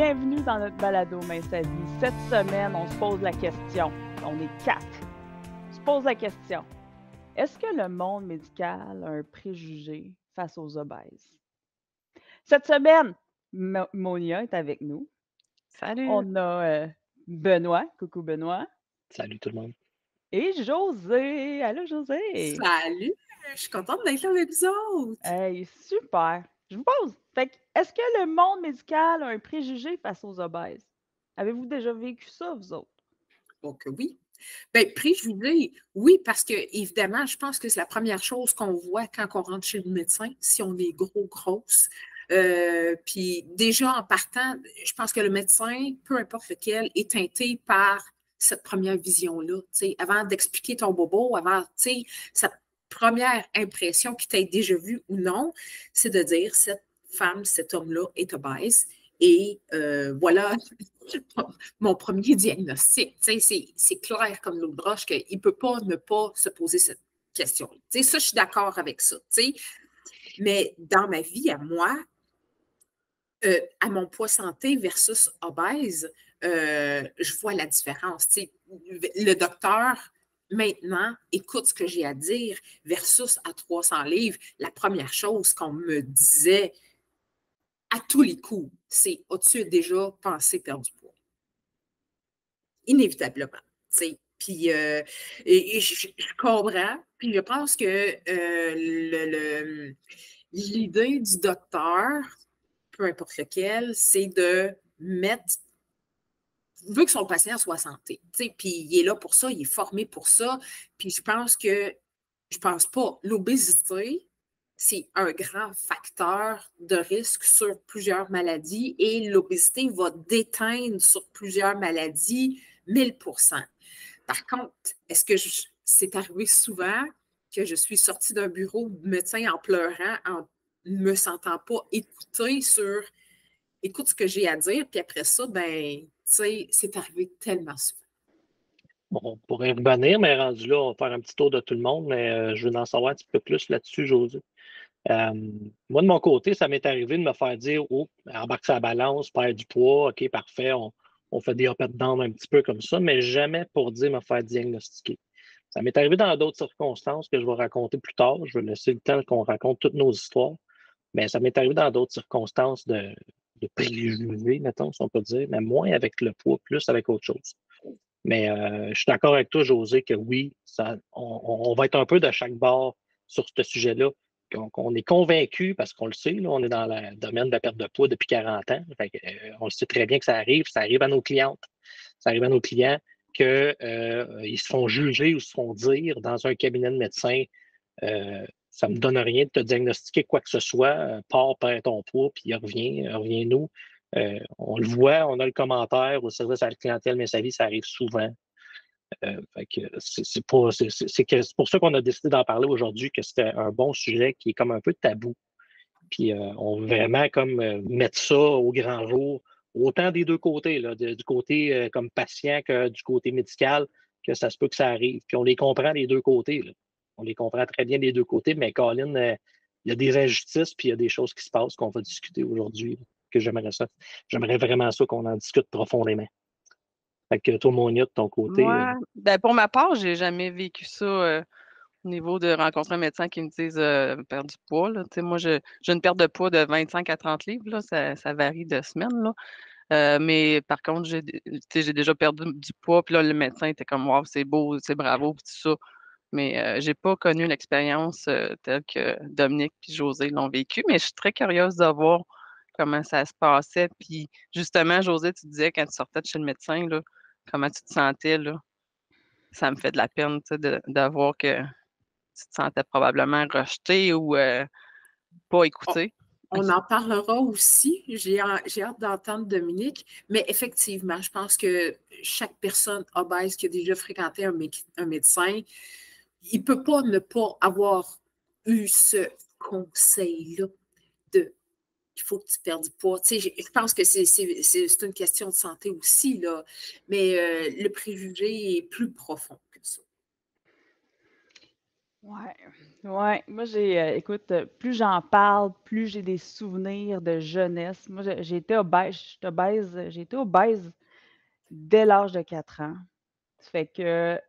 Bienvenue dans notre balado Mince sa vie. Cette semaine, on se pose la question. On est 4. On se pose la question. Est-ce que le monde médical a un préjugé face aux obèses? Cette semaine, Monia est avec nous. Salut! On a Benoît. Coucou Benoît. Salut tout le monde. Et José. Allô José. Salut! Je suis contente d'être là avec vous autres. Hey, super. Je vous pose. Est-ce que le monde médical a un préjugé face aux obèses? Avez-vous déjà vécu ça, vous autres? Donc oui. Bien, préjugé, oui, parce que, évidemment, je pense que c'est la première chose qu'on voit quand on rentre chez le médecin, si on est grosse. Puis déjà, en partant, je pense que le médecin, peu importe lequel, est teinté par cette première vision-là. Avant d'expliquer ton bobo, avant, cette première impression qui t'a déjà vu ou non, c'est de dire cette femme, cet homme-là est obèse. Et voilà mon premier diagnostic. C'est clair comme l'eau de roche qu'il ne peut pas ne pas se poser cette question. Ça, je suis d'accord avec ça. Mais dans ma vie, à moi, à mon poids santé versus obèse, je vois la différence. Le docteur, maintenant, écoute ce que j'ai à dire versus à 300 livres. La première chose qu'on me disait à tous les coups, c'est « As-tu déjà pensé perdre du poids? » Inévitablement. Puis, je comprends. Puis, je pense que l'idée du docteur, peu importe lequel, c'est de veut que son patient soit en santé. Puis, il est là pour ça, il est formé pour ça. Puis, je pense pas, l'obésité, c'est un grand facteur de risque sur plusieurs maladies et l'obésité va déteindre sur plusieurs maladies 1000%. Par contre, est-ce que c'est arrivé souvent que je suis sortie d'un bureau de médecin en pleurant, en ne me sentant pas écoutée sur écoute ce que j'ai à dire, puis après ça, c'est arrivé tellement souvent. On pourrait revenir, mais rendu là, on va faire un petit tour de tout le monde, mais je veux en savoir un petit peu plus là-dessus, José. Moi, de mon côté, ça m'est arrivé de me faire dire « Oh, embarque sa balance, perd du poids, OK, parfait, on fait des up and down un petit peu comme ça », mais jamais pour dire me faire diagnostiquer. Ça m'est arrivé dans d'autres circonstances que je vais raconter plus tard. Je vais laisser le temps qu'on raconte toutes nos histoires, mais ça m'est arrivé dans d'autres circonstances de préjugés, mettons, si on peut dire, mais moins avec le poids, plus avec autre chose. Mais je suis d'accord avec toi, José, que oui, on va être un peu de chaque bord sur ce sujet-là. On est convaincu, parce qu'on le sait, là, on est dans le domaine de la perte de poids depuis 40 ans. On le sait très bien que ça arrive à nos clientes, ça arrive à nos clients qu'ils se font juger ou se font dire dans un cabinet de médecin ça ne me donne rien de te diagnostiquer quoi que ce soit. Pars, perds ton poids, puis reviens-nous. On le voit, on a le commentaire au service à la clientèle, mais sa vie, ça arrive souvent. C'est pour ça qu'on a décidé d'en parler aujourd'hui, que c'était un bon sujet qui est comme un peu tabou. Puis on veut vraiment comme mettre ça au grand jour, autant des deux côtés, là, du côté comme patient que du côté médical, que ça se peut que ça arrive. Puis on les comprend des deux côtés, là. On les comprend très bien des deux côtés, mais Colin, il y a des injustices, puis il y a des choses qui se passent qu'on va discuter aujourd'hui, là, que j'aimerais ça. J'aimerais vraiment ça qu'on en discute profondément. Fait que toi, Monia, de ton côté. Moi, pour ma part, j'ai jamais vécu ça au niveau de rencontrer un médecin qui me dise perdre du poids. Là. Moi, j'ai une perte de poids de 25 à 30 livres. Là. Ça varie de semaine. Là. Mais par contre, j'ai déjà perdu du poids. Puis là, le médecin était comme wow, c'est beau, c'est bravo, puis tout ça. Mais j'ai pas connu l'expérience telle que Dominique et José l'ont vécu. Mais je suis très curieuse de voir comment ça se passait. Puis justement, José, tu disais quand tu sortais de chez le médecin, là, comment tu te sentais, là? Ça me fait de la peine, tu sais, de voir que tu te sentais probablement rejeté ou pas écouté. On en parlera aussi. J'ai hâte d'entendre Dominique. Mais effectivement, je pense que chaque personne obèse qui a déjà fréquenté un médecin, il ne peut pas ne pas avoir eu ce conseil-là de il faut que tu perdes du poids. Tu sais, je pense que c'est une question de santé aussi, là. Mais le préjugé est plus profond que ça. Ouais, ouais. Moi, écoute, plus j'en parle, plus j'ai des souvenirs de jeunesse. Moi, j'ai été obèse, j'ai été obèse dès l'âge de 4 ans. Ça fait que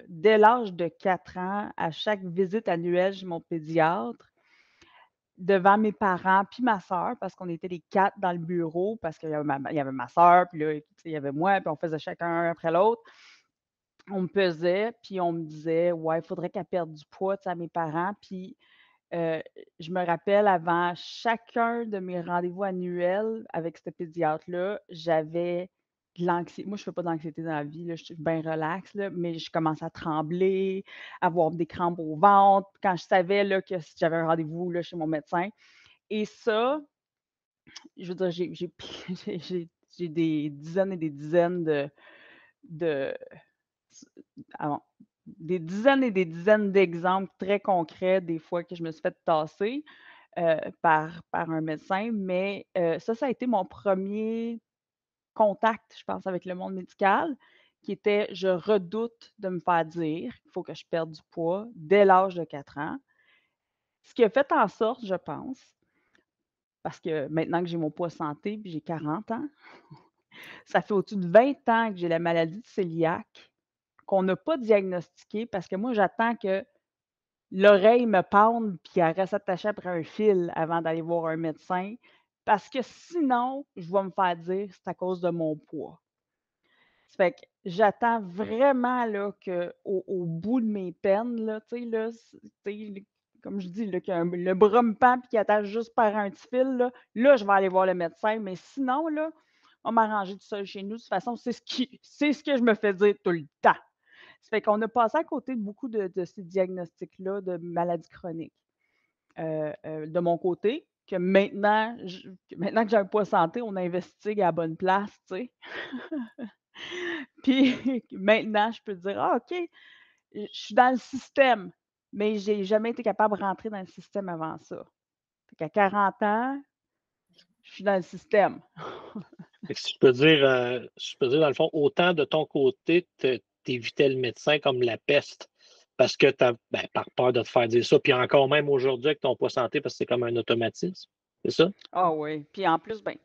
dès l'âge de 4 ans, à chaque visite annuelle chez mon pédiatre, devant mes parents puis ma sœur, parce qu'on était les 4 dans le bureau, parce qu'il il y avait ma sœur, puis là, tu sais, il y avait moi, puis on faisait chacun un après l'autre. On me pesait, puis on me disait: «Ouais, il faudrait qu'elle perde du poids», tu sais, à mes parents. Puis Heu, je me rappelle avant chacun de mes rendez-vous annuels avec ce pédiatre-là, j'avais de l'anxiété. Moi, je fais pas d'anxiété dans la vie, là, je suis bien relax, là, mais je commençais à trembler, avoir des crampes au ventre quand je savais, là, que si j'avais un rendez-vous, là, chez mon médecin et ça, je veux dire, j'ai des dizaines et des dizaines de ah des dizaines et des dizaines d'exemples très concrets des fois que je me suis fait tasser, par un médecin, mais ça a été mon premier contact, je pense, avec le monde médical, qui était: «Je redoute de me faire dire qu'il faut que je perde du poids dès l'âge de 4 ans». Ce qui a fait en sorte, je pense, parce que maintenant que j'ai mon poids santé puis j'ai 40 ans, ça fait au-dessus de 20 ans que j'ai la maladie de cœliaque, qu'on n'a pas diagnostiquée parce que moi, j'attends que l'oreille me pende puis qu'elle reste attachée après un fil avant d'aller voir un médecin, parce que sinon, je vais me faire dire: «C'est à cause de mon poids». Ça fait que j'attends vraiment là qu'au bout de mes peines là, tu sais là, tu sais, comme je dis là, que le bras me pend puis qu'il attache juste par un petit fil là, je vais aller voir le médecin, mais sinon là, on va m'arranger tout seul chez nous. De toute façon, c'est ce que je me fais dire tout le temps. Ça fait qu'on a passé à côté de beaucoup de ces diagnostics-là de maladies chroniques. De mon côté, que maintenant que j'ai un poids santé, on investigue à la bonne place, tu sais? Puis maintenant, je peux dire: «Ah OK, je suis dans le système», mais j'ai jamais été capable de rentrer dans le système avant ça. Fait qu'à 40 ans, je suis dans le système. Fait que si je peux dire, dans le fond, autant de ton côté, t'évitais le médecin comme la peste parce que par peur de te faire dire ça, puis encore même aujourd'hui avec ton poids santé, parce que c'est comme un automatisme, c'est ça? Ah oui, puis en plus, ben, tu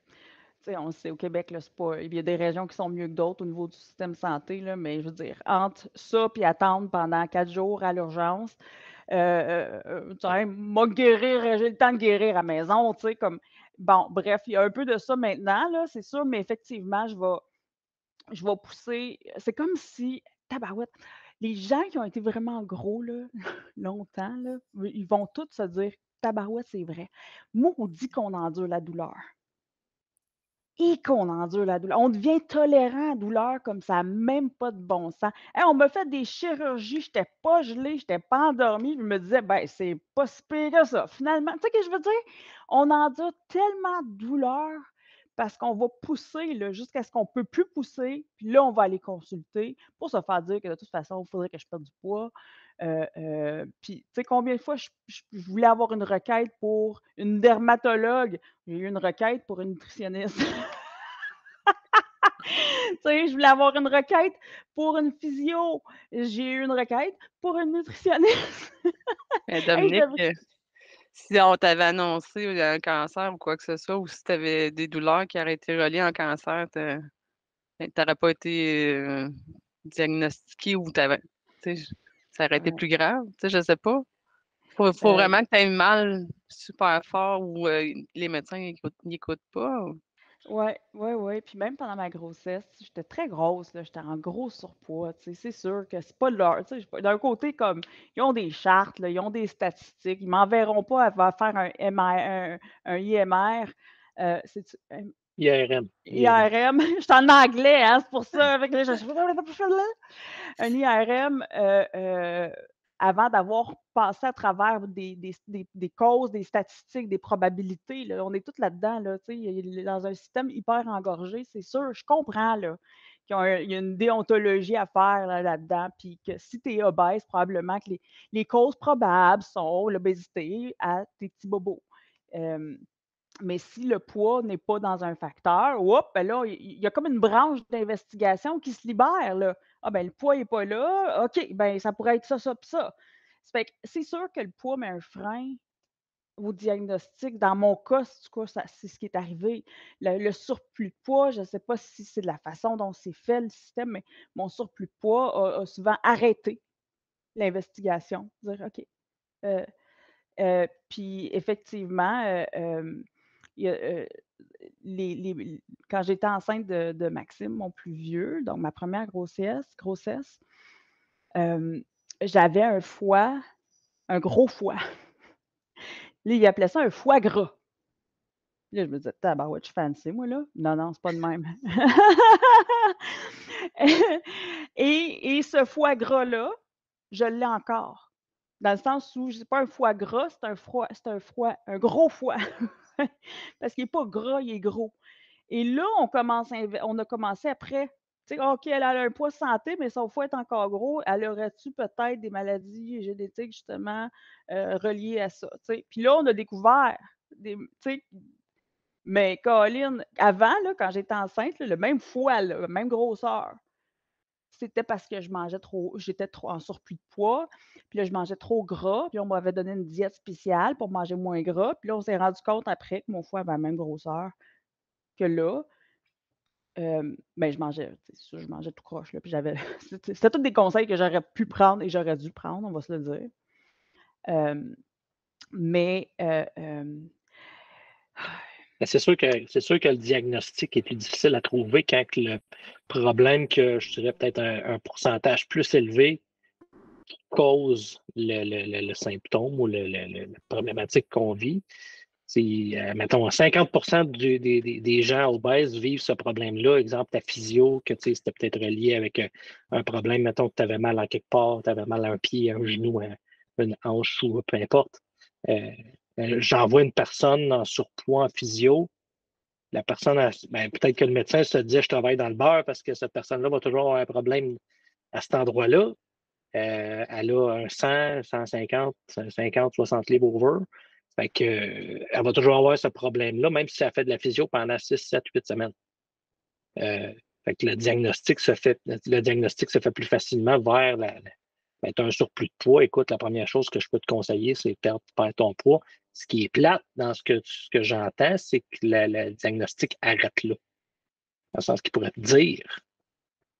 sais, on sait au Québec, là, c'est pas il y a des régions qui sont mieux que d'autres au niveau du système santé, là, mais je veux dire, entre ça puis attendre pendant 4 jours à l'urgence, tu sais, m'a guérir, j'ai le temps de guérir à la maison, tu sais, comme bon, bref, il y a un peu de ça maintenant, là, c'est sûr, mais effectivement, je vais pousser c'est comme si tabarouette, les gens qui ont été vraiment gros, là, longtemps, là, ils vont tous se dire: «Tabarouette, c'est vrai. Maudit qu'on endure la douleur». Et qu'on endure la douleur. On devient tolérant à la douleur comme ça a même pas de bon sens. Hey, on m'a fait des chirurgies, j'étais pas gelée, j'étais pas endormie, je me disais: «Ben, c'est pas si pire que ça». Finalement, tu sais ce que je veux dire? On endure tellement de douleur parce qu'on va pousser là, jusqu'à ce qu'on peut plus pousser, puis là, on va aller consulter pour se faire dire que de toute façon, il faudrait que je perde du poids. Puis tu sais combien de fois je voulais avoir une requête pour une dermatologue, j'ai eu une requête pour une nutritionniste. Tu sais, je voulais avoir une requête pour une physio, j'ai eu une requête pour une nutritionniste. Mais Hey, je Dominique, devrais si on t'avait annoncé un cancer ou quoi que ce soit, ou si tu avais des douleurs qui auraient été reliées en cancer, tu pas été, diagnostiquée ou tu sais, ça aurait été ouais, plus grave, tu sais, je sais pas. Faut heu, vraiment que tu aies mal super fort ou, les médecins ils écoutent pas ou ouais, ouais, ouais, puis même pendant ma grossesse, j'étais très grosse, là, j'étais en gros surpoids, tu sais. C'est sûr que c'est pas leur tu sais, d'un côté, comme, ils ont des chartes, là, ils ont des statistiques, ils m'enverront pas à faire un IMR, c'est-tu IRM, IRM. IRM? Je suis en anglais, hein, c'est pour ça, fait que là, je un IRM, avant d'avoir passé à travers des causes, des statistiques, des probabilités, là. On est tous là-dedans, là, tu sais, il est dans un système hyper engorgé, c'est sûr. Je comprends, là, il y a une déontologie à faire, là-dedans, puis que si tu es obèse, probablement que les causes probables sont l'obésité à tes petits bobos. Hem mais si le poids n'est pas dans un facteur, hop, ben là, il y a comme une branche d'investigation qui se libère, là. Ah ben, le poids n'est pas là, OK, ben ça pourrait être ça, ça, puis ça. Ça fait que c'est sûr que le poids met un frein au diagnostic. Dans mon cas, c'est ce qui est arrivé. Le surplus de poids, je ne sais pas si c'est de la façon dont c'est fait le système, mais mon surplus de poids a souvent arrêté l'investigation. Dire OK. Puis effectivement, il y a, quand j'étais enceinte de Maxime, mon plus vieux, donc ma première grossesse, j'avais un foie, un gros foie. Là, il appelait ça un foie gras. Là, je me disais, tabarouette, je suis fancy, moi, là. Non, non, c'est pas de même. Et ce foie gras-là, je l'ai encore. Dans le sens où, c'est pas un foie gras, un gros foie. Parce qu'il n'est pas gras, il est gros. Et là, on a commencé après. Tu sais, OK, elle a un poids santé, mais son foie est encore gros. Elle aurait-tu peut-être des maladies génétiques, justement, reliées à ça? T'sais? Puis là, on a découvert mais Colin, avant, là, quand j'étais enceinte, là, le même foie, là, la même grosseur, c'était parce que j'étais trop en surplus de poids, puis là, je mangeais trop gras, puis on m'avait donné une diète spéciale pour manger moins gras, puis là, on s'est rendu compte après que mon foie avait la même grosseur que là. Ben, je mangeais tout croche, là, puis c'était tous des conseils que j'aurais pu prendre et j'aurais dû prendre, on va se le dire. Mais C'est sûr que le diagnostic est plus difficile à trouver quand le problème que je dirais peut-être un pourcentage plus élevé cause le symptôme ou la problématique qu'on vit. Mettons, 50% des gens obèses vivent ce problème-là. Exemple, ta physio, que c'était peut-être relié avec un problème, mettons que tu avais mal à quelque part, tu avais mal à un pied, un genou, une hanche ou peu importe. J'envoie une personne en surpoids en physio. La personne, peut-être que le médecin se dit je travaille dans le beurre parce que cette personne-là va toujours avoir un problème à cet endroit-là. Elle a un 100, 150, 50, 60 livres over. Fait que, elle va toujours avoir ce problème-là, même si elle fait de la physio pendant 6, 7, 8 semaines. Fait que le diagnostic se fait plus facilement vers tu as un surplus de poids. Écoute, la première chose que je peux te conseiller, c'est perdre ton poids. Ce qui est plate dans ce que j'entends, c'est que le diagnostic arrête là. Dans le sens qu'il pourrait te dire,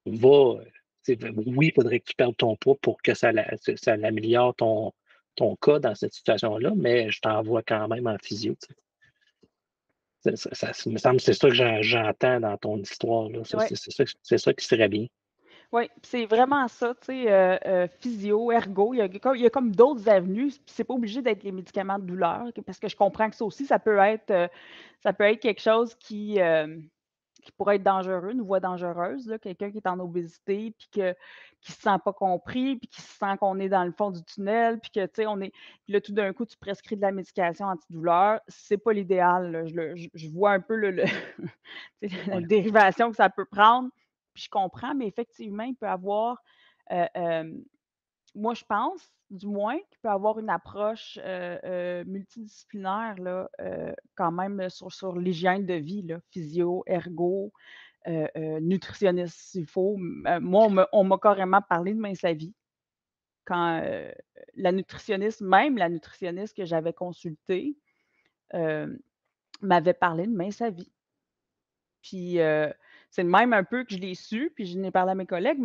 oui, il faudrait que tu perdes ton poids pour que ça améliore ton cas dans cette situation-là, mais je t'envoie quand même en physio. Ça me semble que c'est ça que j'entends dans ton histoire. Là. C'est ça qui serait bien. Oui, c'est vraiment ça, tu sais, physio, ergo, il y a comme d'autres avenues, puis c'est pas obligé d'être les médicaments de douleur, parce que je comprends que ça aussi, ça peut être quelque chose qui pourrait être dangereux, une voie dangereuse, là, quelqu'un qui est en obésité, puis qui ne se sent pas compris, puis qui se sent qu'on est dans le fond du tunnel, puis que, tu sais, puis là, tout d'un coup, tu prescris de la médication antidouleur, c'est pas l'idéal, là. Je vois un peu la dérivation que ça peut prendre, puis je comprends, mais effectivement, il peut avoir, moi, je pense, du moins, qu'il peut avoir une approche multidisciplinaire, là, quand même, sur l'hygiène de vie, là, physio, ergo, nutritionniste, s'il faut. Moi, on m'a carrément parlé de Mince la vie. Quand la nutritionniste que j'avais consultée, m'avait parlé de Mince la vie. Puis, c'est le même un peu que je l'ai su, puis je n'ai parlé à mes collègues,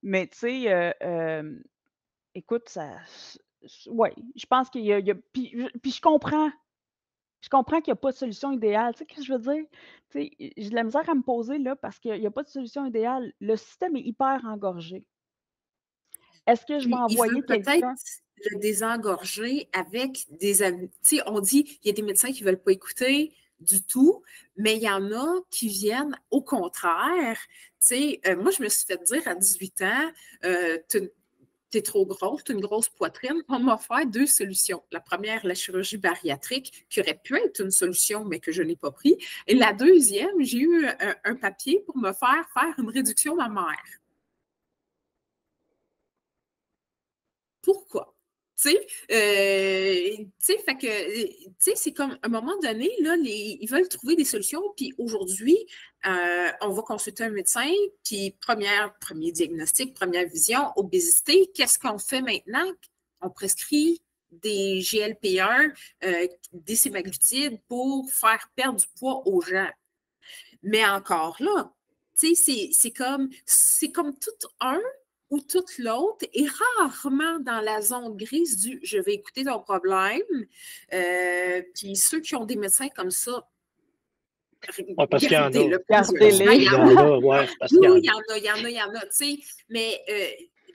mais tu sais, écoute, ouais, je pense qu'il y a puis je comprends. Je comprends qu'il n'y a pas de solution idéale. Tu sais ce que je veux dire? Tu sais, j'ai de la misère à me poser là parce qu'il n'y a pas de solution idéale. Le système est hyper engorgé. Est-ce que je vais Puis, il envoyer veut peut-être quelqu'un? le désengorger avec des amis. Tu sais, on dit il y a des médecins qui ne veulent pas écouter du tout, mais il y en a qui viennent au contraire. Tu sais, moi, je me suis fait dire à 18 ans, t'es trop grosse, t'as une grosse poitrine. On m'a offert 2 solutions. La première, la chirurgie bariatrique, qui aurait pu être une solution, mais que je n'ai pas pris. Et la deuxième, j'ai eu un papier pour me faire une réduction mammaire. Pourquoi? Tu sais, fait que, tu sais, c'est comme, à un moment donné, là, ils veulent trouver des solutions, puis aujourd'hui, on va consulter un médecin, puis premier diagnostic, première vision, obésité, qu'est-ce qu'on fait maintenant? on prescrit des GLP-1, des sémaglutides pour faire perdre du poids aux gens. Mais encore là, tu sais, c'est comme tout un ou tout l'autre, et rarement dans la zone grise du « je vais écouter ton problème ». Puis ceux qui ont des médecins comme ça, Ouais, parce qu'il y en a. Gardez-les. Il y en a, ouais, parce qu'il y en a. Oui, il y en a, tu sais. Mais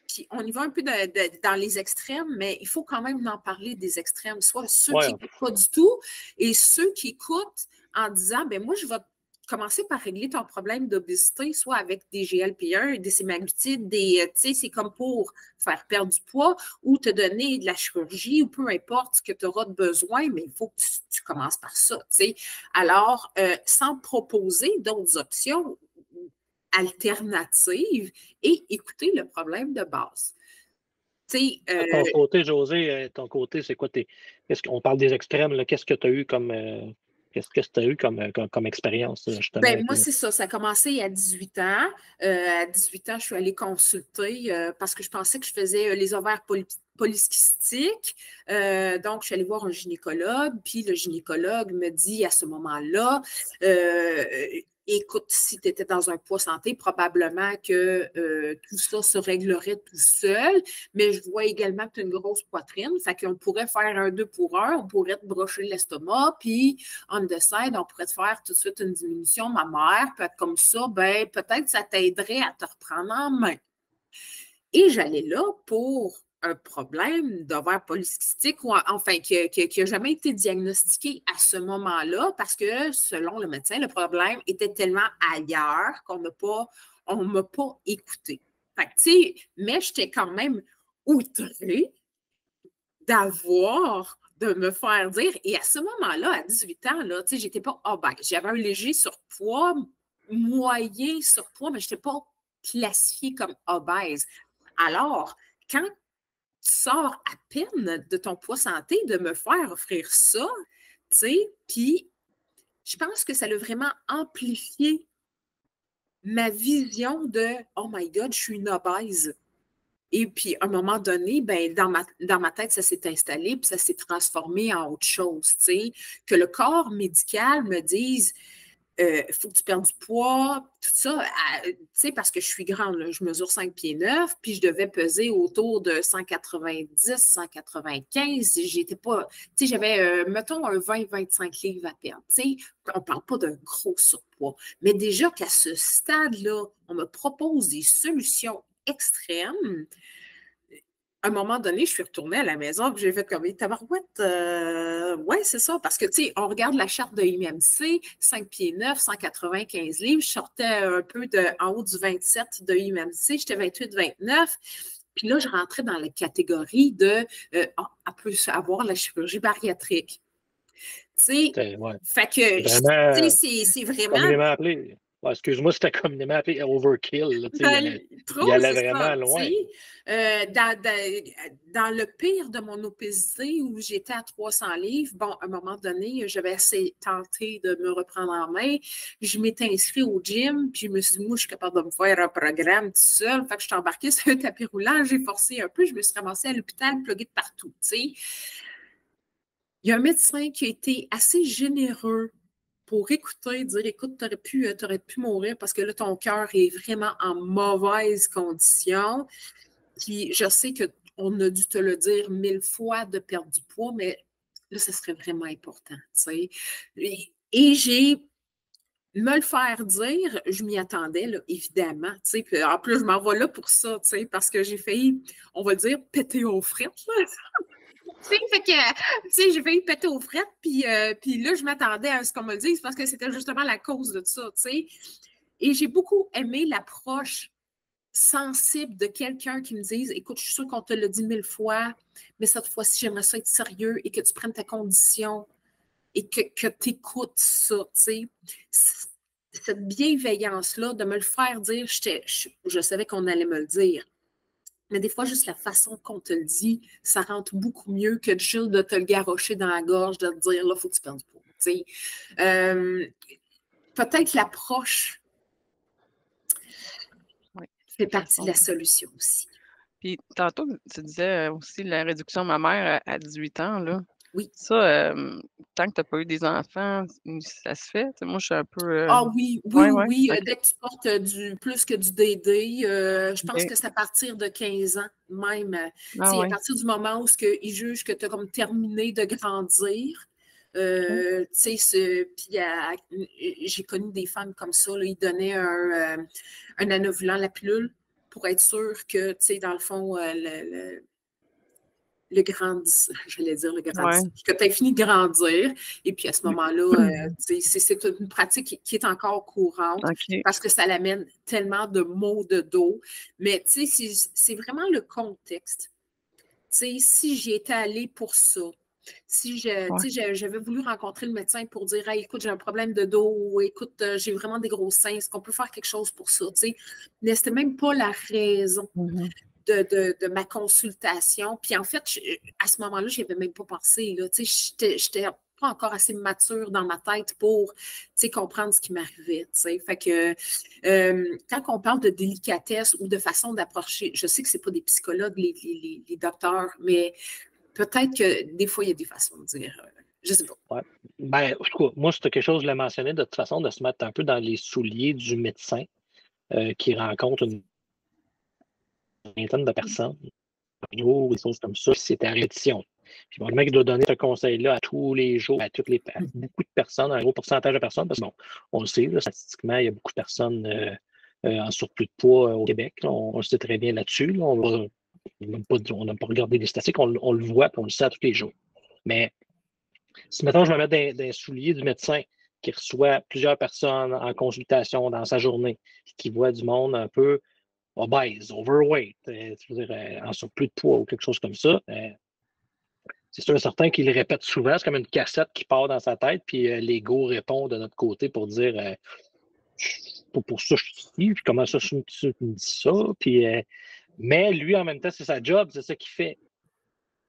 puis on y va un peu dans les extrêmes, mais il faut quand même en parler des extrêmes, soit ceux qui n'écoutent pas du tout et ceux qui écoutent en disant, ben moi, je vais commencer par régler ton problème d'obésité, soit avec des GLP-1, des sémaglutides, tu sais, c'est comme pour faire perdre du poids ou te donner de la chirurgie ou peu importe ce que tu auras de besoin, mais il faut que tu commences par ça, tu sais. Alors, sans proposer d'autres options alternatives et écouter le problème de base. De ton côté, Josée, c'est quoi? Qu'est-ce qu'on parle des extrêmes, là, qu'est-ce que tu as eu comme... Qu'est-ce que tu as eu comme expérience, justement? Ben, moi, c'est ça. Ça a commencé à 18 ans. À 18 ans, je suis allée consulter parce que je pensais que je faisais les ovaires polykystiques. Donc, je suis allée voir un gynécologue. Puis, le gynécologue me dit à ce moment-là, écoute, si tu étais dans un poids santé, probablement que tout ça se réglerait tout seul. Mais je vois également que tu as une grosse poitrine. Fait qu'on pourrait faire un 2 pour 1. On pourrait te brocher l'estomac. Puis, on the side, on pourrait te faire tout de suite une diminution mammaire. Peut être comme ça, ben peut-être ça t'aiderait à te reprendre en main. Et j'allais là pour un problème d'ovaire polycystique, ou enfin, qui n'a jamais été diagnostiqué à ce moment-là, parce que, selon le médecin, le problème était tellement ailleurs qu'on ne m'a pas écouté. Fait que, tu sais, mais j'étais quand même outrée de me faire dire, et à ce moment-là, à 18 ans, là, tu sais, j'étais pas obèse. J'avais un léger surpoids, moyen surpoids, mais je n'étais pas classifiée comme obèse. Alors, quand tu sors à peine de ton poids santé, de me faire offrir ça, tu sais, puis je pense que ça a vraiment amplifié ma vision de « Oh my God, je suis une obèse ». Et puis, à un moment donné, ben, dans ma tête, ça s'est installé, puis ça s'est transformé en autre chose, tu sais, que le corps médical me dise il faut que tu perdes du poids, tout ça, tu sais, parce que je suis grande, là, je mesure 5 pieds 9, puis je devais peser autour de 190, 195. J'étais pas, tu sais, j'avais, mettons, un 20-25 livres à perdre, tu sais. On ne parle pas d'un gros surpoids. Mais déjà qu'à ce stade-là, on me propose des solutions extrêmes. À un moment donné, je suis retournée à la maison et j'ai fait comme tabarouette. Ouais, c'est ça. Parce que, tu sais, on regarde la charte de IMC, 5 pieds 9, 195 livres. Je sortais un peu en haut du 27 de IMC. J'étais 28-29. Puis là, je rentrais dans la catégorie de elle peut avoir la chirurgie bariatrique. Tu sais, fait que, tu sais, c'est vraiment. Communément appelé. Excuse-moi, c'était communément appelé overkill. Là, il allait vraiment loin. Dans le pire de mon obésité, où j'étais à 300 livres, bon, à un moment donné, j'avais assez tenté de me reprendre en main. Je m'étais inscrite au gym, puis je me suis dit, moi, je suis capable de me faire un programme tout seul. Fait que je suis embarquée sur un tapis roulant, j'ai forcé un peu, je me suis ramassée à l'hôpital, pluguée de partout, tu sais. Il y a un médecin qui a été assez généreux pour écouter, dire, écoute, tu aurais pu mourir parce que là, ton cœur est vraiment en mauvaise condition. Puis je sais qu'on a dû te le dire 1000 fois de perdre du poids, mais là, ça serait vraiment important, tu sais. Et j'ai me le faire dire, je m'y attendais, là, évidemment, tu sais. Puis en plus, je m'en vais là pour ça, tu sais, parce que j'ai failli, on va dire, péter aux frettes, là. Fait que, tu sais, j'ai failli péter aux frettes, puis là, je m'attendais à ce qu'on me le dise parce que c'était justement la cause de ça, tu sais. Et j'ai beaucoup aimé l'approche sensible de quelqu'un qui me dise, écoute, je suis sûre qu'on te l'a dit 1000 fois, mais cette fois-ci, j'aimerais ça être sérieux et que tu prennes ta condition et que tu écoutes ça, tu sais. Cette bienveillance-là, de me le faire dire, je savais qu'on allait me le dire. Mais des fois, juste la façon qu'on te le dit, ça rentre beaucoup mieux que juste de te le garrocher dans la gorge, de te dire, là, il faut que tu perdes du poids. Peut-être l'approche fait partie de la solution aussi. Puis tantôt, tu disais aussi la réduction mammaire à 18 ans, là. Oui. Ça, tant que tu n'as pas eu des enfants, ça se fait? Tu sais, moi, je suis un peu. Ah oui, Ouais, ouais. oui. OK. Dès que tu portes plus que du DD, je pense OK. que c'est à partir de 15 ans même. Ah À ouais. partir du moment où ils jugent que tu as comme terminé de grandir. OK. Puis j'ai connu des femmes comme ça, là, ils donnaient un anovulant, la pilule, pour être sûr que, tu sais, dans le fond, le grandissement, j'allais dire le Ouais. grandissement, que tu as fini de grandir. Et puis à ce moment-là, c'est une pratique qui est encore courante OK. parce que ça l'amène tellement de maux de dos. Mais tu sais, c'est vraiment le contexte. Tu sais, si j'y étais allée pour ça, si j'avais voulu rencontrer le médecin pour dire hey, écoute, j'ai un problème de dos ou écoute, j'ai vraiment des gros seins, est-ce qu'on peut faire quelque chose pour ça? Tu sais, mais c'était même pas la raison de ma consultation. Puis en fait, à ce moment-là, je n'y avais même pas pensé. Là. Tu sais, j'étais pas encore assez mature dans ma tête pour comprendre ce qui m'arrivait. Tu sais. Fait que quand on parle de délicatesse ou de façon d'approcher, je sais que ce n'est pas des psychologues, les docteurs, mais peut-être que des fois, il y a des façons de dire. Je ne sais pas. Ouais. Ben, moi, c'était quelque chose, je l'ai mentionné, de toute façon, de se mettre un peu dans les souliers du médecin qui rencontre une vingtaine de personnes par jour, des choses comme ça, c'est à répétition. Puis bon, le mec doit donner ce conseil-là à tous les jours, à beaucoup de personnes, un gros pourcentage de personnes, parce que bon, on le sait, là, statistiquement, il y a beaucoup de personnes en surplus de poids au Québec. Là, on le sait très bien là-dessus. Là, on n'a pas regardé les statistiques, on le voit, puis on le sait à tous les jours. Mais si, mettons, je me mets dans les souliers du médecin qui reçoit plusieurs personnes en consultation dans sa journée, qui voit du monde un peu obèse, overweight, en surplus de poids ou quelque chose comme ça, c'est sûr et certain qu'il le répète souvent. C'est comme une cassette qui part dans sa tête, puis l'ego répond de notre côté pour dire pour ça, je suis ici, puis comment ça, tu me dis ça. Puis, mais lui, en même temps, c'est sa job, c'est ça qu'il fait.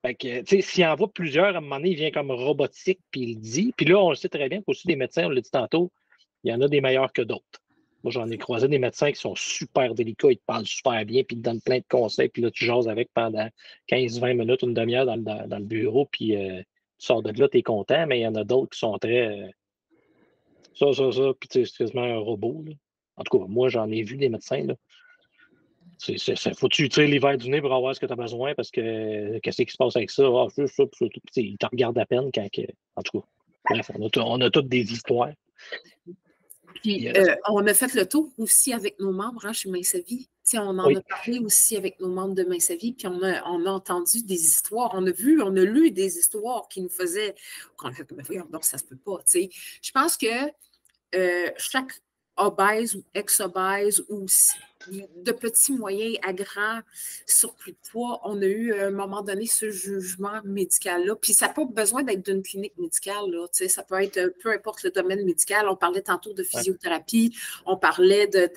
Fait que, tu sais, s'il en voit plusieurs, à un moment donné, il vient comme robotique, puis il le dit. Puis là, on le sait très bien qu'aussi des médecins, on l'a dit tantôt, il y en a des meilleurs que d'autres. Moi, j'en ai croisé des médecins qui sont super délicats, ils te parlent super bien, puis ils te donnent plein de conseils, puis là, tu jases avec pendant 15-20 minutes, une demi-heure dans le bureau, puis tu sors de là, tu es content, mais il y en a d'autres qui sont très ça, puis tu sais, c'est quasiment un robot. Là. En tout cas, moi, j'en ai vu des médecins, là. Faut-tu utiliser les verres du nez pour avoir ce que tu as besoin parce que qu'est-ce qui se passe avec ça? Ah, c'est ça, puis ça. Ils te regardent à peine quand. En tout cas, bref, on a toutes des histoires. Puis, on a fait le tour aussi avec nos membres chez Mince Vie. On en a parlé aussi avec nos membres de Mince Vie, puis on a entendu des histoires. On a lu des histoires qui nous faisaient. On a fait comme, non, ça se peut pas. Je pense que chaque obèse ou ex-obèse ou de petits moyens à grands surplus de poids, on a eu à un moment donné ce jugement médical-là. Puis ça n'a pas besoin d'être d'une clinique médicale. Là, ça peut être peu importe le domaine médical. On parlait tantôt de physiothérapie, on parlait de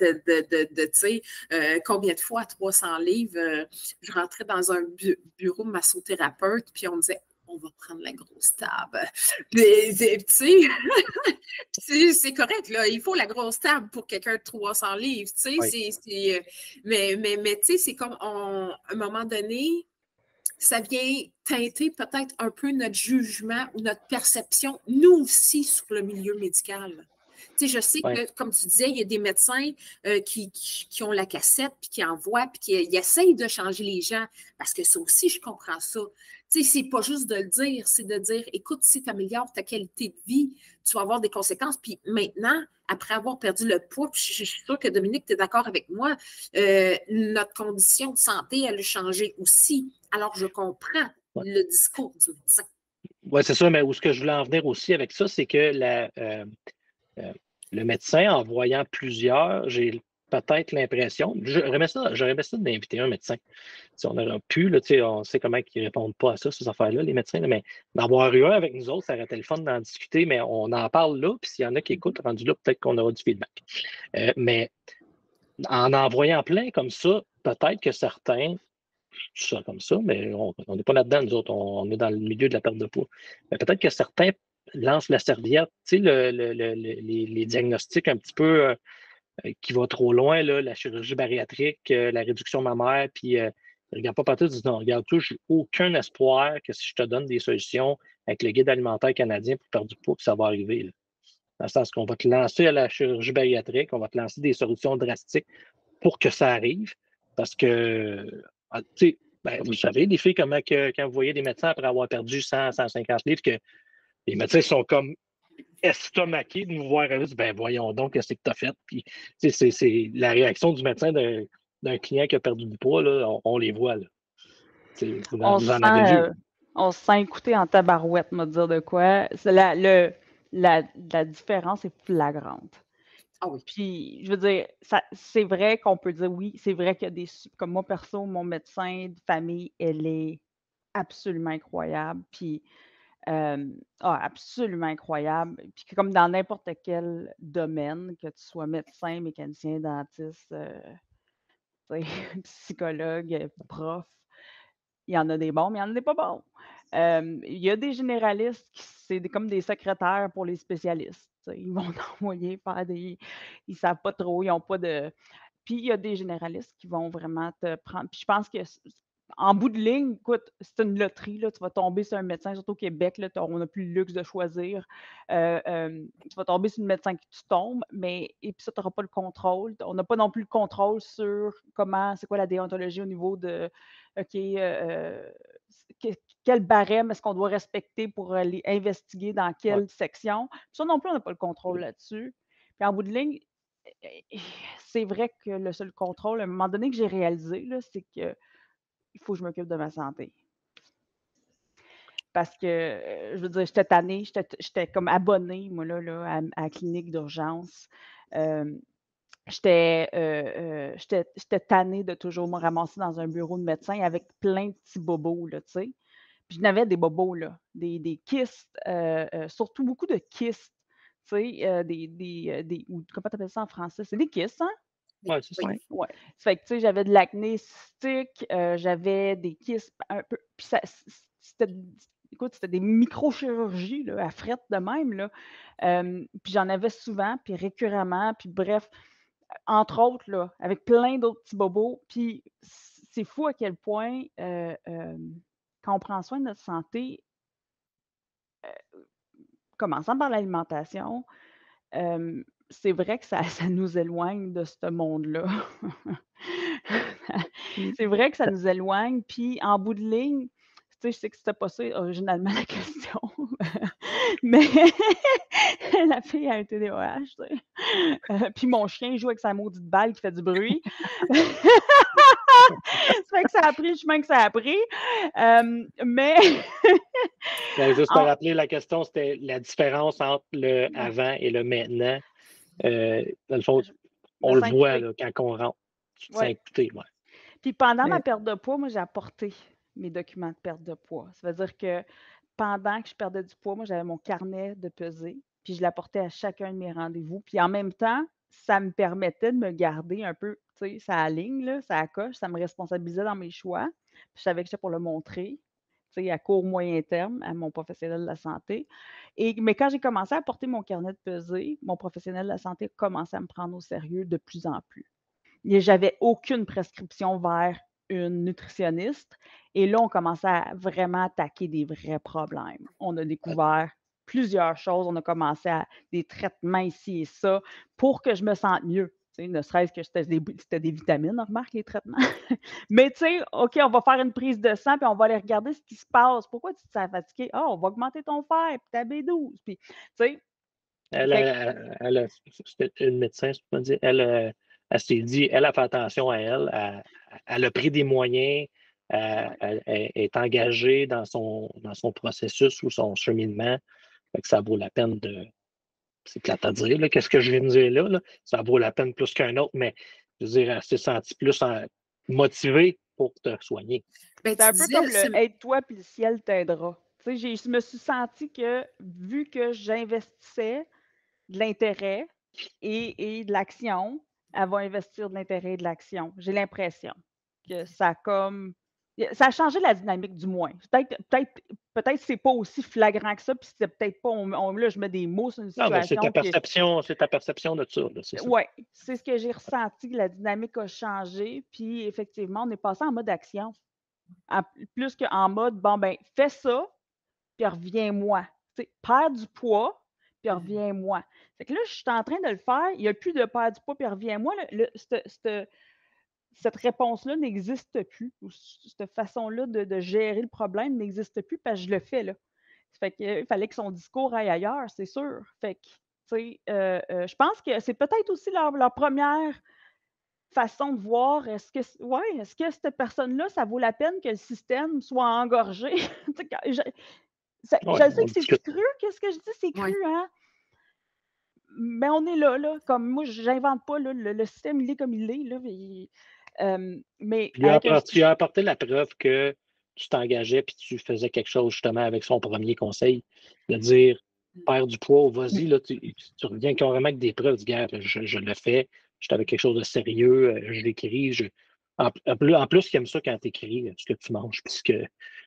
combien de fois à 300 livres, je rentrais dans un bureau de massothérapeute, puis on me disait on va prendre la grosse table. Tu sais, c'est correct, là. Il faut la grosse table pour quelqu'un de 300 livres, tu sais. Mais tu sais, c'est comme, à un moment donné, ça vient teinter peut-être un peu notre jugement ou notre perception, nous aussi, sur le milieu médical. Tu sais, je sais que, comme tu disais, il y a des médecins qui ont la cassette, puis qui envoient, puis qui essayent de changer les gens, parce que ça aussi, je comprends ça. Tu sais, c'est pas juste de le dire, c'est de dire, écoute, si tu améliores ta qualité de vie, tu vas avoir des conséquences. Puis maintenant, après avoir perdu le poids, puis je suis sûre que Dominique, tu es d'accord avec moi, notre condition de santé, elle a changé aussi. Alors, je comprends le discours du médecin. Oui, c'est ça, mais où ce que je voulais en venir aussi avec ça, c'est que le médecin, en voyant plusieurs, j'ai peut-être l'impression, j'aurais aimé ça d'inviter un médecin. Si on aurait pu, là, on sait comment ils ne répondent pas à ça, ces affaires-là, les médecins, là, mais d'avoir eu un avec nous autres, ça aurait été le fun d'en discuter, mais on en parle là, puis s'il y en a qui écoutent, rendu là, peut-être qu'on aura du feedback. Mais en voyant plein comme ça, peut-être que certains, ça comme ça, mais on n'est pas là-dedans, nous autres, on est dans le milieu de la perte de poids. Mais peut-être que certains lancent la serviette, tu sais, les diagnostics un petit peu qui va trop loin, là, la chirurgie bariatrique, la réduction mammaire, puis Je regarde pas partout, je dis non, regarde tout, j'ai aucun espoir que si je te donne des solutions avec le guide alimentaire canadien pour perdre du poids, que ça va arriver. Là. Dans le sens qu'on va te lancer à la chirurgie bariatrique, on va te lancer des solutions drastiques pour que ça arrive. Parce que, tu sais, vous savez, les filles, comment que, quand vous voyez des médecins après avoir perdu 100, 150 livres, que les médecins sont comme estomaqués de nous voir aller, ben voyons donc, qu'est-ce que tu as fait? Puis, c'est la réaction du médecin d'un client qui a perdu du poids, là, on les voit. Là. Vous en avez vu. On se sent écouté en tabarouette, me dire de quoi. La différence est flagrante. Ah oui. Puis, je veux dire, c'est vrai qu'on peut dire oui, c'est vrai qu'il y a des. Comme moi, perso, mon médecin de famille, elle est absolument incroyable. Puis, absolument incroyable. Puis, comme dans n'importe quel domaine, que tu sois médecin, mécanicien, dentiste, psychologue, prof, il y en a des bons, mais il y en a des pas bons. Il y a des généralistes qui c'est comme des secrétaires pour les spécialistes. Ils vont t'envoyer faire des. Ils ne savent pas trop, ils n'ont pas de. Puis il y a des généralistes qui vont vraiment te prendre. Puis je pense que en bout de ligne, écoute, c'est une loterie. Là, tu vas tomber sur un médecin, surtout au Québec, là, on n'a plus le luxe de choisir. Tu vas tomber sur le médecin que tu tombes, et puis ça, tu n'auras pas le contrôle. On n'a pas non plus le contrôle sur c'est quoi la déontologie au niveau de OK, quel barème est-ce qu'on doit respecter pour aller investiguer dans quelle section. Ça non plus, on n'a pas le contrôle là-dessus. Puis en bout de ligne, c'est vrai que le seul contrôle, à un moment donné que j'ai réalisé, là, c'est que il faut que je m'occupe de ma santé. Parce que, je veux dire, j'étais tannée, j'étais comme abonnée, moi, là, à la clinique d'urgence. J'étais tannée de toujours me ramasser dans un bureau de médecin avec plein de petits bobos, là, tu sais. Puis je n'avais des bobos, là, des kystes, surtout beaucoup de kystes, tu sais, comment tu appelles ça en français? C'est des kystes, hein? Oui, c'est ça. Ouais. Ça fait que, tu sais, j'avais de l'acné cystique, j'avais des kystes un peu. Puis écoute, c'était des microchirurgies, là, à frette de même, là. Puis j'en avais souvent, puis récurremment, puis bref, entre autres, là, avec plein d'autres petits bobos. Puis c'est fou à quel point, quand on prend soin de notre santé, commençant par l'alimentation, c'est vrai que ça nous éloigne de ce monde-là. C'est vrai que ça nous éloigne, puis en bout de ligne, tu sais, je sais que c'était pas ça originalement la question, mais la fille a un TDAH, tu sais. Puis mon chien joue avec sa maudite balle qui fait du bruit. Ça fait que ça a pris le chemin que ça a pris. Mais juste pour rappeler la question, c'était la différence entre le avant et le maintenant. Dans le fond, on le voit là, quand on rentre. Tu te sens écouté, ouais. Puis pendant ma perte de poids, moi, j'ai apporté mes documents de perte de poids. Ça veut dire que pendant que je perdais du poids, moi, j'avais mon carnet de pesée, puis je l'apportais à chacun de mes rendez-vous. Puis en même temps, ça me permettait de me garder un peu, tu sais, ça aligne, là, ça coche, ça me responsabilisait dans mes choix. Puis je savais que j'étais pour le montrer, tu sais, à court, moyen terme, à mon professionnel de la santé. Mais quand j'ai commencé à porter mon carnet de pesée, mon professionnel de la santé a commencé à me prendre au sérieux de plus en plus. J'avais aucune prescription vers une nutritionniste. Et là, on commençait à vraiment attaquer des vrais problèmes. On a découvert plusieurs choses. On a commencé à des traitements ici et ça pour que je me sente mieux. Tu sais, ne serait-ce que c'était des vitamines, on remarque les traitements. Mais tu sais, OK, on va faire une prise de sang, puis on va aller regarder ce qui se passe. Pourquoi tu te sens fatigué? Ah, on va augmenter ton fer, puis ta B12. Puis, tu sais. C'était une médecin, je peux dire, elle s'est dit, elle a fait attention à elle, elle a pris des moyens, elle est engagée dans son processus ou son cheminement, fait que ça vaut la peine de. C'est plate à dire, qu'est-ce que je viens de dire là? Ça vaut la peine plus qu'un autre, mais je veux dire, elle s'est sentie plus motivée pour te soigner. Ben, c'est un peu comme le « aide-toi puis le ciel t'aidera ». Tu sais, je me suis sentie que, vu que j'investissais de l'intérêt et de l'action, elle va investir de l'intérêt et de l'action. J'ai l'impression que ça a comme Ça a changé la dynamique, du moins. Peut-être c'est pas aussi flagrant que ça, puis c'est peut-être pas. Là, je mets des mots sur une Non, mais c'est ta situation qui perception de ça, là, c'est ça. Oui, c'est ce que j'ai ressenti, que la dynamique a changé, puis effectivement, on est passé en mode action. Plus qu'en mode, bon, ben, fais ça, puis reviens-moi. Tu sais, perds du poids, puis reviens-moi. Fait que là, je suis en train de le faire, il n'y a plus de perdre du poids, puis reviens-moi. Cette réponse-là n'existe plus, ou cette façon-là de gérer le problème n'existe plus parce que je le fais là. Fait qu'il fallait que son discours aille ailleurs, c'est sûr. Fait que, tu sais, je pense que c'est peut-être aussi leur première façon de voir, est-ce que cette personne-là, ça vaut la peine que le système soit engorgé? Tu sais, Ouais, je sais on que c'est discute. cru, qu'est-ce que je dis? C'est Ouais. cru, hein? Mais on est là, comme moi, j'invente pas, là, le système, il est comme il est, là, mais Puis avec tu as apporté la preuve que tu t'engageais puis tu faisais quelque chose justement avec son premier conseil, de dire perds du poids, vas-y, là, tu reviens carrément avec des preuves, gars, je le fais, j'étais avec quelque chose de sérieux, je l'écris. En plus, ils aiment ça quand tu écris ce que tu manges puis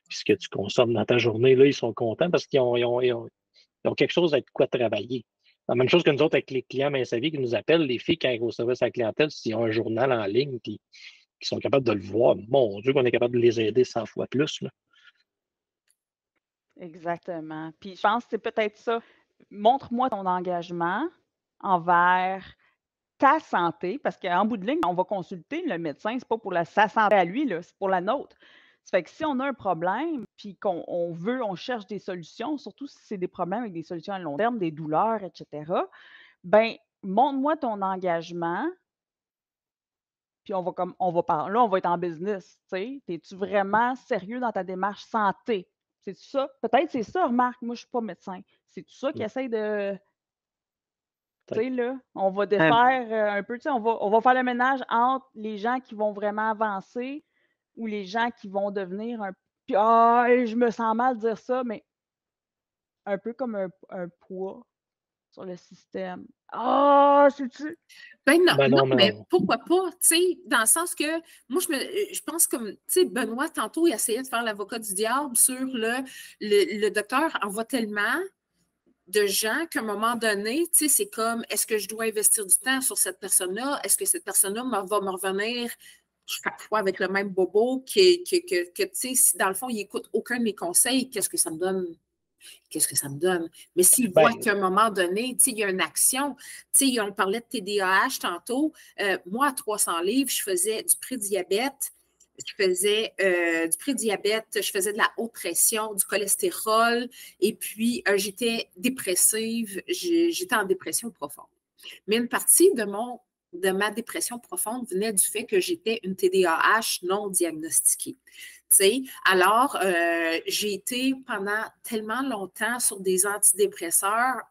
ce que tu consommes dans ta journée. Là, ils sont contents parce qu'ils ont quelque chose avec quoi travailler. La même chose que nous autres avec les clients Minsavi qui nous appellent, les filles, quand ils vont au service à la clientèle, s'ils ont un journal en ligne, puis qui sont capables de le voir, mon Dieu, qu'on est capable de les aider 100 fois plus. Là. exactement. Puis je pense que c'est peut-être ça. Montre-moi ton engagement envers ta santé, parce qu'en bout de ligne, on va consulter le médecin, c'est pas pour sa santé à lui, là, c'est pour la nôtre. Ça fait que si on a un problème, puis on cherche des solutions, surtout si c'est des problèmes avec des solutions à long terme, des douleurs, etc., ben montre-moi ton engagement, puis on va parler. Là, on va être en business, tu sais. Es-tu vraiment sérieux dans ta démarche santé? C'est ça? Peut-être c'est ça, remarque, moi, je suis pas médecin. C'est tout ça qui essaye de. Tu sais, là, on va défaire un peu, tu sais, on va faire le ménage entre les gens qui vont vraiment avancer ou les gens qui vont devenir un. Puis, je me sens mal de dire ça, mais un peu comme un poids sur le système. C'est-tu? Ben non, Ben non, mais non. pourquoi pas, tu sais, dans le sens que moi, je pense comme, tu sais, Benoît, tantôt, il essayait de faire l'avocat du diable sur le docteur envoie tellement de gens qu'à un moment donné, tu sais, c'est comme, est-ce que je dois investir du temps sur cette personne-là? Est-ce que cette personne-là va me revenir chaque fois avec le même bobo tu sais, si dans le fond, il n'écoute aucun de mes conseils, qu'est-ce que ça me donne? Qu'est-ce que ça me donne? Mais s'il voit Ben, qu'à un moment donné, il y a une action, on parlait de TDAH tantôt, moi, à 300 livres, je faisais du prédiabète, je faisais de la haute pression, du cholestérol, et puis j'étais dépressive, j'étais en dépression profonde. Mais une partie de ma dépression profonde venait du fait que j'étais une TDAH non diagnostiquée. Alors, j'ai été pendant tellement longtemps sur des antidépresseurs,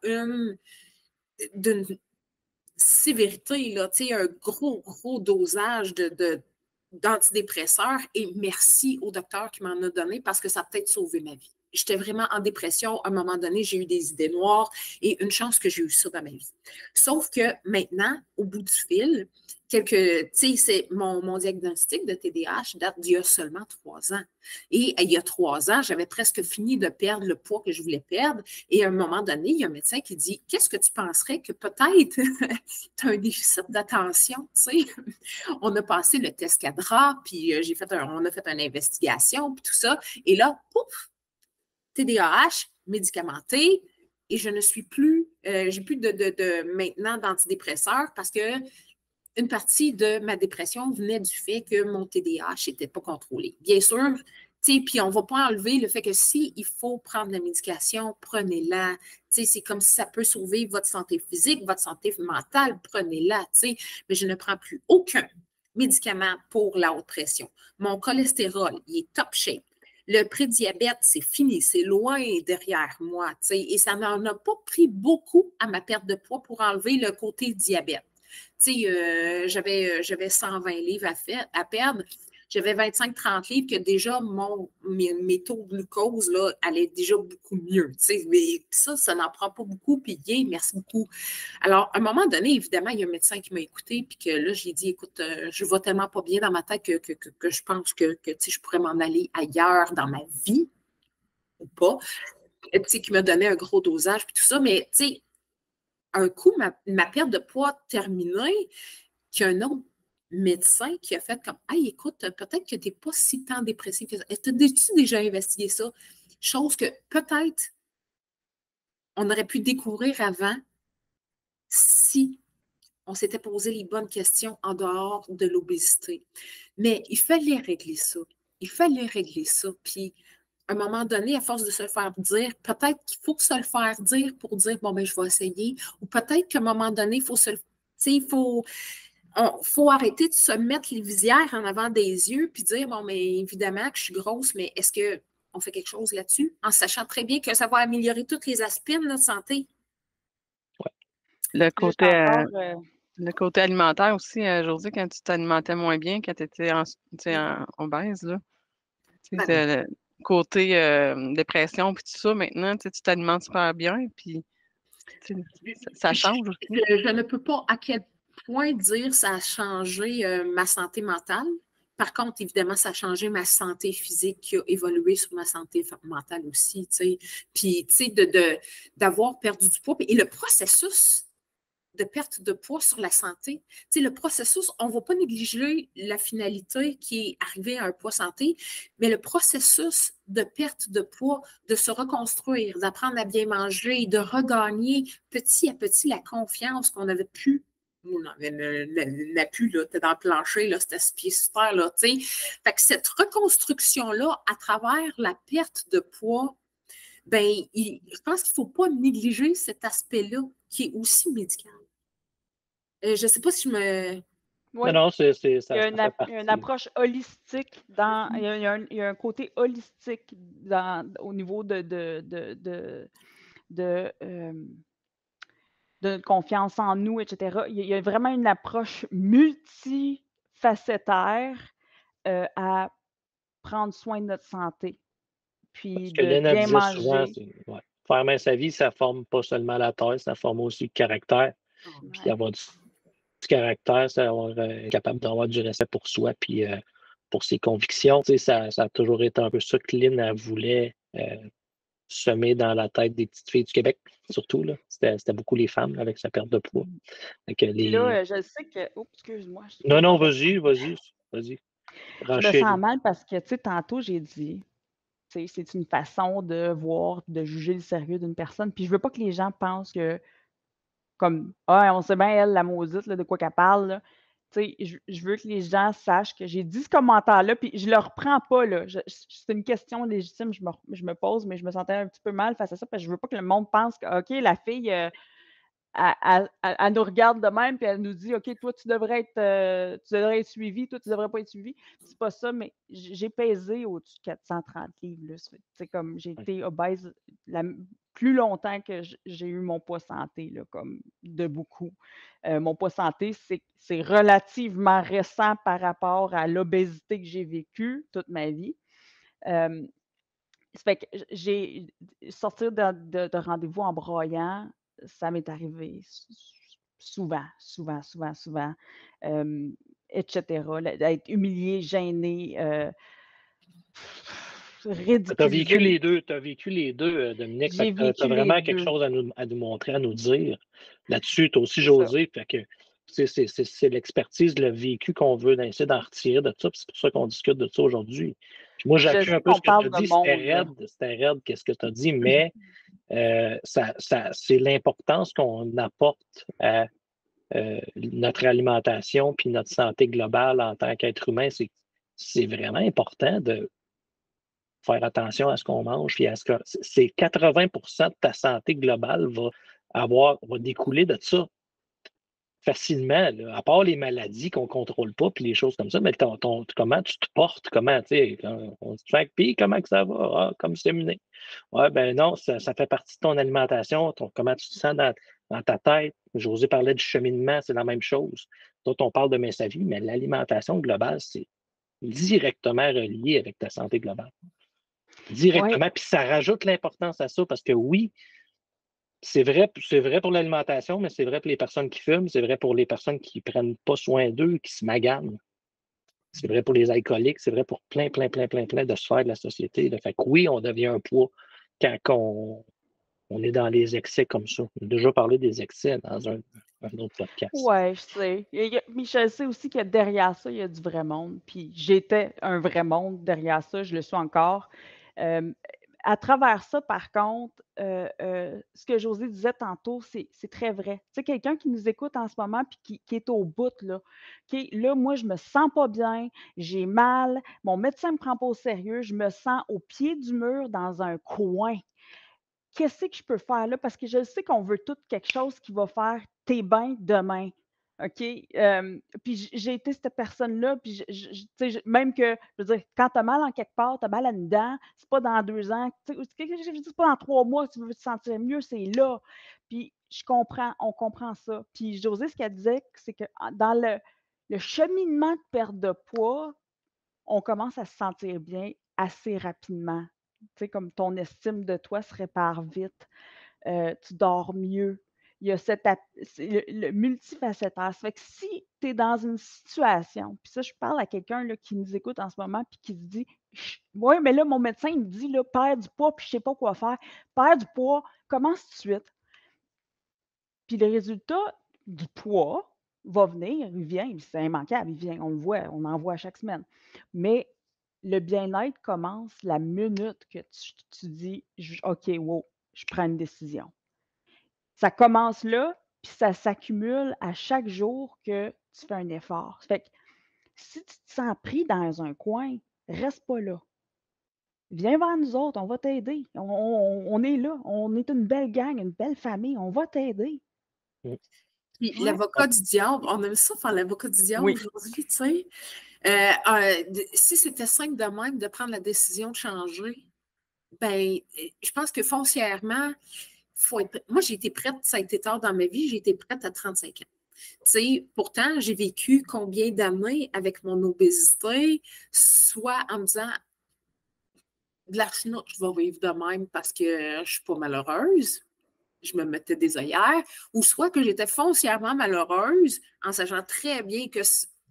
d'une sévérité, là, un gros dosage d'antidépresseurs, et merci au docteur qui m'en a donné parce que ça a peut-être sauvé ma vie. J'étais vraiment en dépression. À un moment donné, j'ai eu des idées noires et une chance que j'ai eu ça dans ma vie. Sauf que maintenant, au bout du fil, c'est mon diagnostic de TDAH date d'il y a seulement 3 ans. Et il y a 3 ans, j'avais presque fini de perdre le poids que je voulais perdre. Et à un moment donné, il y a un médecin qui dit, qu'est-ce que tu penserais que peut-être tu as un déficit d'attention, tu sais? On a passé le test CADRA, puis on a fait une investigation, puis tout ça. Et là, pouf, TDAH, médicamenté, et je ne suis plus, j'ai plus maintenant d'antidépresseurs parce que une partie de ma dépression venait du fait que mon TDAH n'était pas contrôlé. Bien sûr, puis on ne va pas enlever le fait que s'il faut prendre la médication, prenez-la. C'est comme si ça peut sauver votre santé physique, votre santé mentale, prenez-la. Mais je ne prends plus aucun médicament pour la haute pression. Mon cholestérol, il est top shape. Le prédiabète, c'est fini, c'est loin derrière moi. Et ça n'en a pas pris beaucoup à ma perte de poids pour enlever le côté diabète. J'avais 120 livres à perdre. j'avais 25-30 livres, que déjà mes taux de glucose là, allaient déjà beaucoup mieux. Mais ça n'en prend pas beaucoup, puis merci beaucoup. Alors, à un moment donné, évidemment, il y a un médecin qui m'a écouté, puis que là, j'ai dit, écoute, je ne vais tellement pas bien dans ma tête que je pense que je pourrais m'en aller ailleurs dans ma vie, ou pas. Qui m'a donné un gros dosage, puis tout ça, mais tu sais, un coup, ma perte de poids terminée, qu'il y a un autre médecin qui a fait comme, hey, écoute, peut-être que tu n'es pas si tant dépressif que ça. As-tu déjà investigué ça? Chose que peut-être on aurait pu découvrir avant si on s'était posé les bonnes questions en dehors de l'obésité. Mais il fallait régler ça. Il fallait régler ça. Puis, à un moment donné, à force de se le faire dire, peut-être qu'il faut se le faire dire pour dire, bon, ben je vais essayer. Ou peut-être qu'à un moment donné, il faut arrêter de se mettre les visières en avant des yeux puis dire, bon, mais évidemment que je suis grosse, mais est-ce qu'on fait quelque chose là-dessus? En sachant très bien que ça va améliorer tous les aspects de notre santé. Ouais. Le côté alimentaire aussi, Josée, quand tu t'alimentais moins bien, quand tu étais obèse, là. Le côté dépression, puis tout ça, maintenant, tu t'alimentes super bien, puis ça change aussi. Je ne peux pas à quel point dire ça a changé ma santé mentale. Par contre, évidemment, ça a changé ma santé physique qui a évolué sur ma santé mentale aussi. Puis, d'avoir perdu du poids. Et le processus de perte de poids sur la santé. Le processus, on ne va pas négliger la finalité qui est arriver à un poids santé, mais le processus de perte de poids, de se reconstruire, d'apprendre à bien manger, de regagner petit à petit la confiance qu'on n'avait plus. On n'a plus, là, t'es dans le plancher, là, c'était 6 pieds sur terre, là, tu sais. Fait que cette reconstruction-là, à travers la perte de poids, ben, je pense qu'il ne faut pas négliger cet aspect-là qui est aussi médical. Je ne sais pas si je me... Oui. Non, ça il y a fait partie. une approche holistique il y a un côté holistique au niveau de confiance en nous, etc. Il y a vraiment une approche multifacétaire à prendre soin de notre santé. Puis Ce que de Léna bien disait souvent, manger. c'est faire bien sa vie, ça ne forme pas seulement la taille, ça forme aussi le caractère. Puis d'avoir du caractère, c'est être capable d'avoir du respect pour soi puis pour ses convictions. Ça a toujours été un peu ça que Lynn elle voulait semer dans la tête des petites filles du Québec, surtout. Là. C'était beaucoup les femmes avec sa perte de poids. Puis là, je sais que... Oups, excuse-moi. Non, vas-y. Je me sens mal parce que, tantôt, j'ai dit, c'est une façon de voir, de juger le sérieux d'une personne. Puis je veux pas que les gens pensent que, comme, on sait bien, elle, la maudite, là, de quoi qu'elle parle, là. Je veux que les gens sachent que j'ai dit ce commentaire-là, puis je le reprends pas, là. C'est une question légitime, je me pose, mais je me sentais un petit peu mal face à ça, parce que je veux pas que le monde pense que, OK, la fille, elle nous regarde de même, puis elle nous dit, OK, toi, tu devrais être suivi, toi, tu devrais pas être suivi. C'est pas ça, mais j'ai pesé au-dessus de 430 livres, là. C'est comme, j'ai été obèse plus longtemps que j'ai eu mon poids santé, là, comme de beaucoup. Mon poids santé, c'est relativement récent par rapport à l'obésité que j'ai vécue toute ma vie. Ça fait que j'ai sortir de rendez-vous en broyant, ça m'est arrivé souvent, etc. D'être humiliée, gênée, ridiculisée. Tu as vécu les deux, Dominique. J'ai Tu as vécu vraiment les quelque deux. chose à nous montrer, à nous dire. Là-dessus, tu as aussi C'est Josée. Fait que c'est l'expertise, le vécu qu'on veut essayer d'en retirer de ça. C'est pour ça qu'on discute de ça aujourd'hui. Puis moi, Je j'appuie sais un peu qu'on ce que tu parle as de dit. monde, C'était raide, qu'est-ce que tu as dit, mais c'est l'importance qu'on apporte à notre alimentation puis notre santé globale en tant qu'être humain. C'est vraiment important de faire attention à ce qu'on mange. Puis à ce que c'est 80% de ta santé globale va découler de ça facilement, là, à part les maladies qu'on ne contrôle pas, puis les choses comme ça, mais comment tu te portes, comment, tu sais, on se fait, puis comment que ça va? Ah, comme c'est mené. Ouais, ben non, ça fait partie de ton alimentation, comment tu te sens dans ta tête. José parlait du cheminement, c'est la même chose. D'autres, on parle de sa vie, mais l'alimentation globale, c'est directement relié avec ta santé globale. Directement. Puis ça rajoute l'importance à ça parce que oui, c'est vrai pour l'alimentation, mais c'est vrai pour les personnes qui fument, c'est vrai pour les personnes qui ne prennent pas soin d'eux, qui se maganent. C'est vrai pour les alcooliques, c'est vrai pour plein de sphères de la société. Là. Fait que oui, on devient un poids quand on est dans les excès comme ça. On a déjà parlé des excès dans un autre podcast. Oui, je sais. Mais je sais aussi que derrière ça, il y a du vrai monde. Puis j'étais un vrai monde derrière ça, je le suis encore. À travers ça, par contre, ce que Josée disait tantôt, c'est très vrai. Tu sais, quelqu'un qui nous écoute en ce moment puis qui est au bout, là, là, moi, je me sens pas bien, j'ai mal, mon médecin me prend pas au sérieux, je me sens au pied du mur dans un coin. Qu'est-ce que je peux faire là? Parce que je sais qu'on veut tout quelque chose qui va faire tes bains demain. OK? Puis j'ai été cette personne-là, puis tu sais, même que, je veux dire, quand tu as mal en quelque part, tu as mal à une dent, c'est pas dans 2 ans, tu sais, je dis pas dans 3 mois, si tu veux te sentir mieux, c'est là. Puis je comprends, on comprend ça. Puis Josée, ce qu'elle disait, c'est que dans le cheminement de perte de poids, on commence à se sentir bien assez rapidement. Tu sais, comme ton estime de toi se répare vite, tu dors mieux. Il y a c'est le multifacétaire. Ça fait que si tu es dans une situation, puis ça, je parle à quelqu'un là, qui nous écoute en ce moment, puis qui se dit oui, mais là, mon médecin il me dit là, perds du poids, puis je ne sais pas quoi faire. Perds du poids, commence tout de suite. Puis le résultat du poids va venir, il vient, c'est immanquable, il vient, on le voit, on en voit chaque semaine. Mais le bien-être commence la minute que tu dis OK, wow, je prends une décision. Ça commence là, puis ça s'accumule à chaque jour que tu fais un effort. Fait que si tu te sens pris dans un coin, reste pas là. Viens vers nous autres, on va t'aider. On est là, on est une belle gang, une belle famille, on va t'aider. Puis l'avocat du diable, on aime ça faire l'avocat du diable aujourd'hui, tu sais. Si c'était simple de même de prendre la décision de changer, ben, je pense que foncièrement, moi, j'ai été prête, ça a été tard dans ma vie, j'ai été prête à 35 ans. Tu sais, pourtant, j'ai vécu combien d'années avec mon obésité, soit en me disant, de la chenoute, je vais vivre de même parce que je ne suis pas malheureuse. Je me mettais des œillères, ou soit que j'étais foncièrement malheureuse en sachant très bien que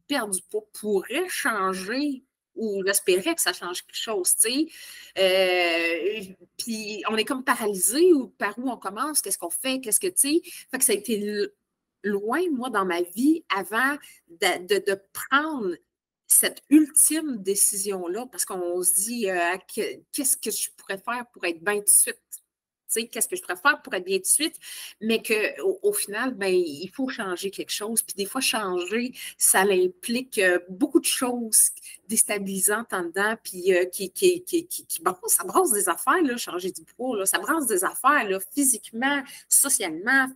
perdre du poids pourrait changer ou j'espérais que ça change quelque chose, tu sais. Puis on est comme paralysé ou par où on commence, qu'est-ce qu'on fait, qu'est-ce que, tu sais. Fait que ça a été loin, moi, dans ma vie avant de prendre cette ultime décision-là parce qu'on se dit qu'est-ce que je pourrais faire pour être bien tout de suite? Qu'est-ce que je préfère pour être bien de suite, mais qu'au final, ben, il faut changer quelque chose. Puis des fois, changer, ça implique beaucoup de choses déstabilisantes en dedans, puis ça brasse des affaires, là, changer du poids, là, ça brasse des affaires là, physiquement, socialement,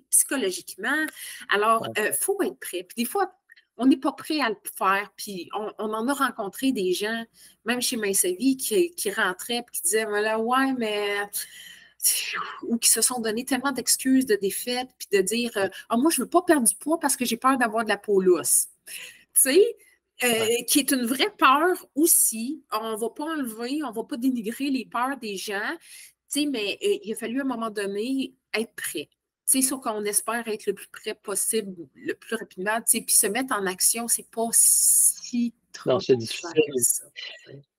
psychologiquement. Alors, il faut être prêt. Puis des fois, on n'est pas prêt à le faire. Puis on en a rencontré des gens, même chez Main-Sa-Vie, qui rentraient et qui disaient voilà, ouais, mais. Ou qui se sont donné tellement d'excuses, de défaites, puis de dire moi, je ne veux pas perdre du poids parce que j'ai peur d'avoir de la peau lousse. Tu sais, qui est une vraie peur aussi. On ne va pas enlever, on ne va pas dénigrer les peurs des gens. Tu sais, mais il a fallu à un moment donné être prêt. C'est sûr qu'on espère être le plus près possible, le plus rapidement, puis se mettre en action, c'est pas si trop. Non, c'est difficile.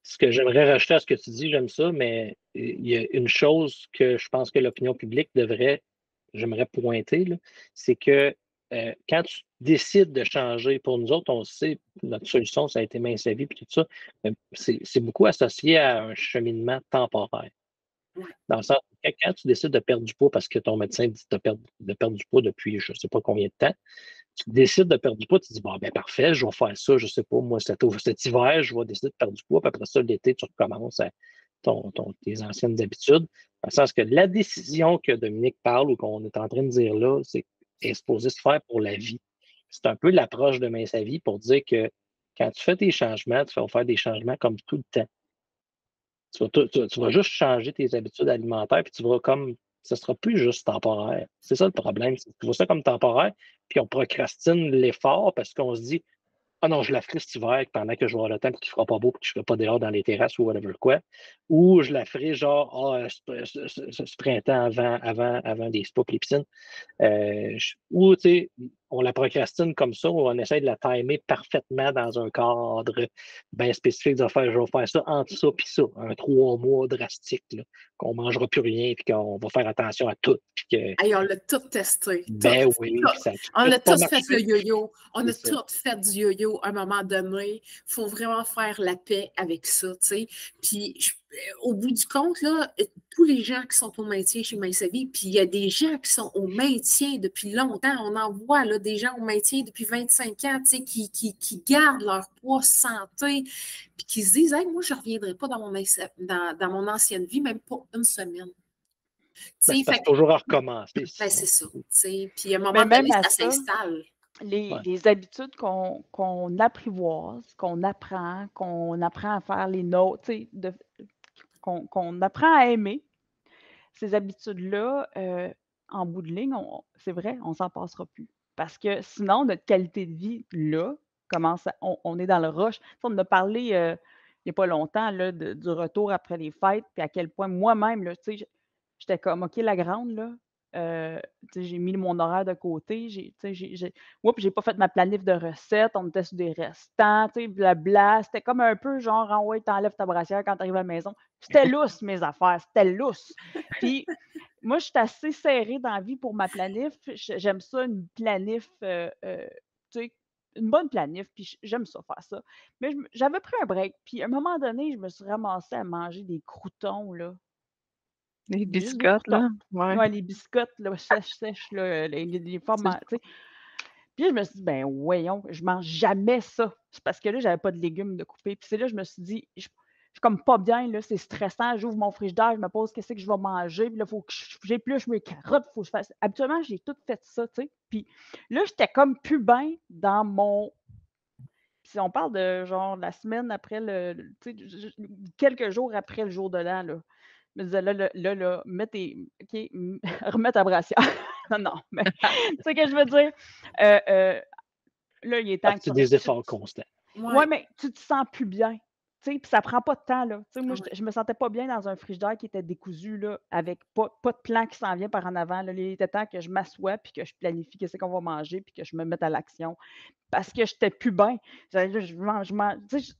Ce que j'aimerais rajouter à ce que tu dis, j'aime ça, mais il y a une chose que je pense que l'opinion publique j'aimerais pointer, c'est que quand tu décides de changer, pour nous autres, on sait, notre solution, ça a été Main-Sa-Vie et tout ça, c'est beaucoup associé à un cheminement temporaire. Dans le sens, quand tu décides de perdre du poids parce que ton médecin dit de perdre du poids depuis je ne sais pas combien de temps, tu décides de perdre du poids, tu te dis, bon, ben parfait, je vais faire ça, je ne sais pas, moi, cet hiver, je vais décider de perdre du poids, puis après ça, l'été, tu recommences à tes anciennes habitudes. Dans le sens que la décision que Dominique parle ou qu'on est en train de dire là, est supposée se faire pour la vie. C'est un peu l'approche de Main-Sa-Vie pour dire que quand tu fais tes changements, tu vas faire des changements comme tout le temps. Tu vas juste changer tes habitudes alimentaires, puis tu vas comme. Ce ne sera plus juste temporaire. C'est ça le problème. Tu vois ça comme temporaire, puis on procrastine l'effort parce qu'on se dit Ah non, je la ferai cet hiver pendant que je vais avoir le temps et qu'il ne fera pas beau et que je ne serai pas dehors dans les terrasses ou whatever quoi. Ou je la ferai genre ce printemps avant les spas et les piscines. Ou, tu sais, on la procrastine comme ça, ou on essaie de la timer parfaitement dans un cadre bien spécifique, de faire, je vais faire ça entre ça et ça, un 3 mois drastique, là, qu'on ne mangera plus rien, puis qu'on va faire attention à tout. Puis que, Hey, on l'a tout testé. ben Tout, oui, tout. puis ça On n'a a pas tous fait marché. le yo-yo. On a C'est ça. tous fait du yo-yo à un moment donné. Il faut vraiment faire la paix avec ça, tu sais. Puis, au bout du compte, là, tous les gens qui sont au maintien chez Main Sa Vie, puis il y a des gens qui sont au maintien depuis longtemps. On en voit là, des gens au maintien depuis 25 ans, tu sais, qui gardent leur poids santé, puis qui se disent, hey, moi, je ne reviendrai pas dans mon ancienne vie, même pas une semaine. Ben, Tu sais, c'est toujours à recommencer. ben, Sinon. c'est ça. Tu sais. Puis à un Mais moment même donné, à ça ça, s'installe. Ouais. les habitudes qu'on apprivoise, qu'on apprend à faire les nôtres, tu sais, qu'on apprend à aimer, ces habitudes-là, en bout de ligne, c'est vrai, on s'en passera plus. Parce que sinon, notre qualité de vie, là, on est dans le rush. Tu sais, on en a parlé il n'y a pas longtemps là, du retour après les fêtes, puis à quel point moi-même, là, tu sais, j'étais comme, OK, la grande, là, tu sais, j'ai mis mon horaire de côté, tu sais, oups, j'ai pas fait ma planif de recettes, on était sur des restants, tu sais, blabla. C'était comme un peu genre, ah ouais, t'enlèves ta brassière quand tu arrives à la maison. C'était lousse, mes affaires, c'était lousse. Puis, moi, je suis assez serrée dans la vie pour ma planif. J'aime ça, une planif, tu sais, une bonne planif, puis j'aime ça, faire ça. Mais j'avais pris un break, puis à un moment donné, je me suis ramassée à manger des croûtons, là. Les Juste des biscottes, croûtons. là. Ouais. Ouais, les biscottes, là, sèches, là, les formes, tu sais. Puis là, je me suis dit: «Ben voyons, je mange jamais ça». C'est parce que là, j'avais pas de légumes de couper. Puis c'est là, je me suis dit: «Je suis comme pas bien, là, c'est stressant». J'ouvre mon frigidaire, je me pose: «Qu'est-ce que je vais manger?» Puis là, il faut que j'épluche mes carottes, faut que je fasse habituellement, j'ai tout fait ça, tu sais. Puis là, j'étais comme plus bien dans mon si on parle de genre la semaine après tu sais, quelques jours après le jour de l'an, là. Je me disais: «Là, mets tes OK, remets ta brassière». Non, non, mais tu sais ce que je veux dire? Là, il est temps que C'est des efforts constants. ouais, mais tu te sens plus bien, tu sais, puis ça prend pas de temps, là. Tu sais, moi, Ouais. je me sentais pas bien dans un frigidaire qui était décousu, là, avec pas de plan qui s'en vient par en avant, là. Il était temps que je m'assoie, puis que je planifie qu'est-ce qu'on va manger, puis que je me mette à l'action parce que j'étais plus bien. Je mange, tu sais,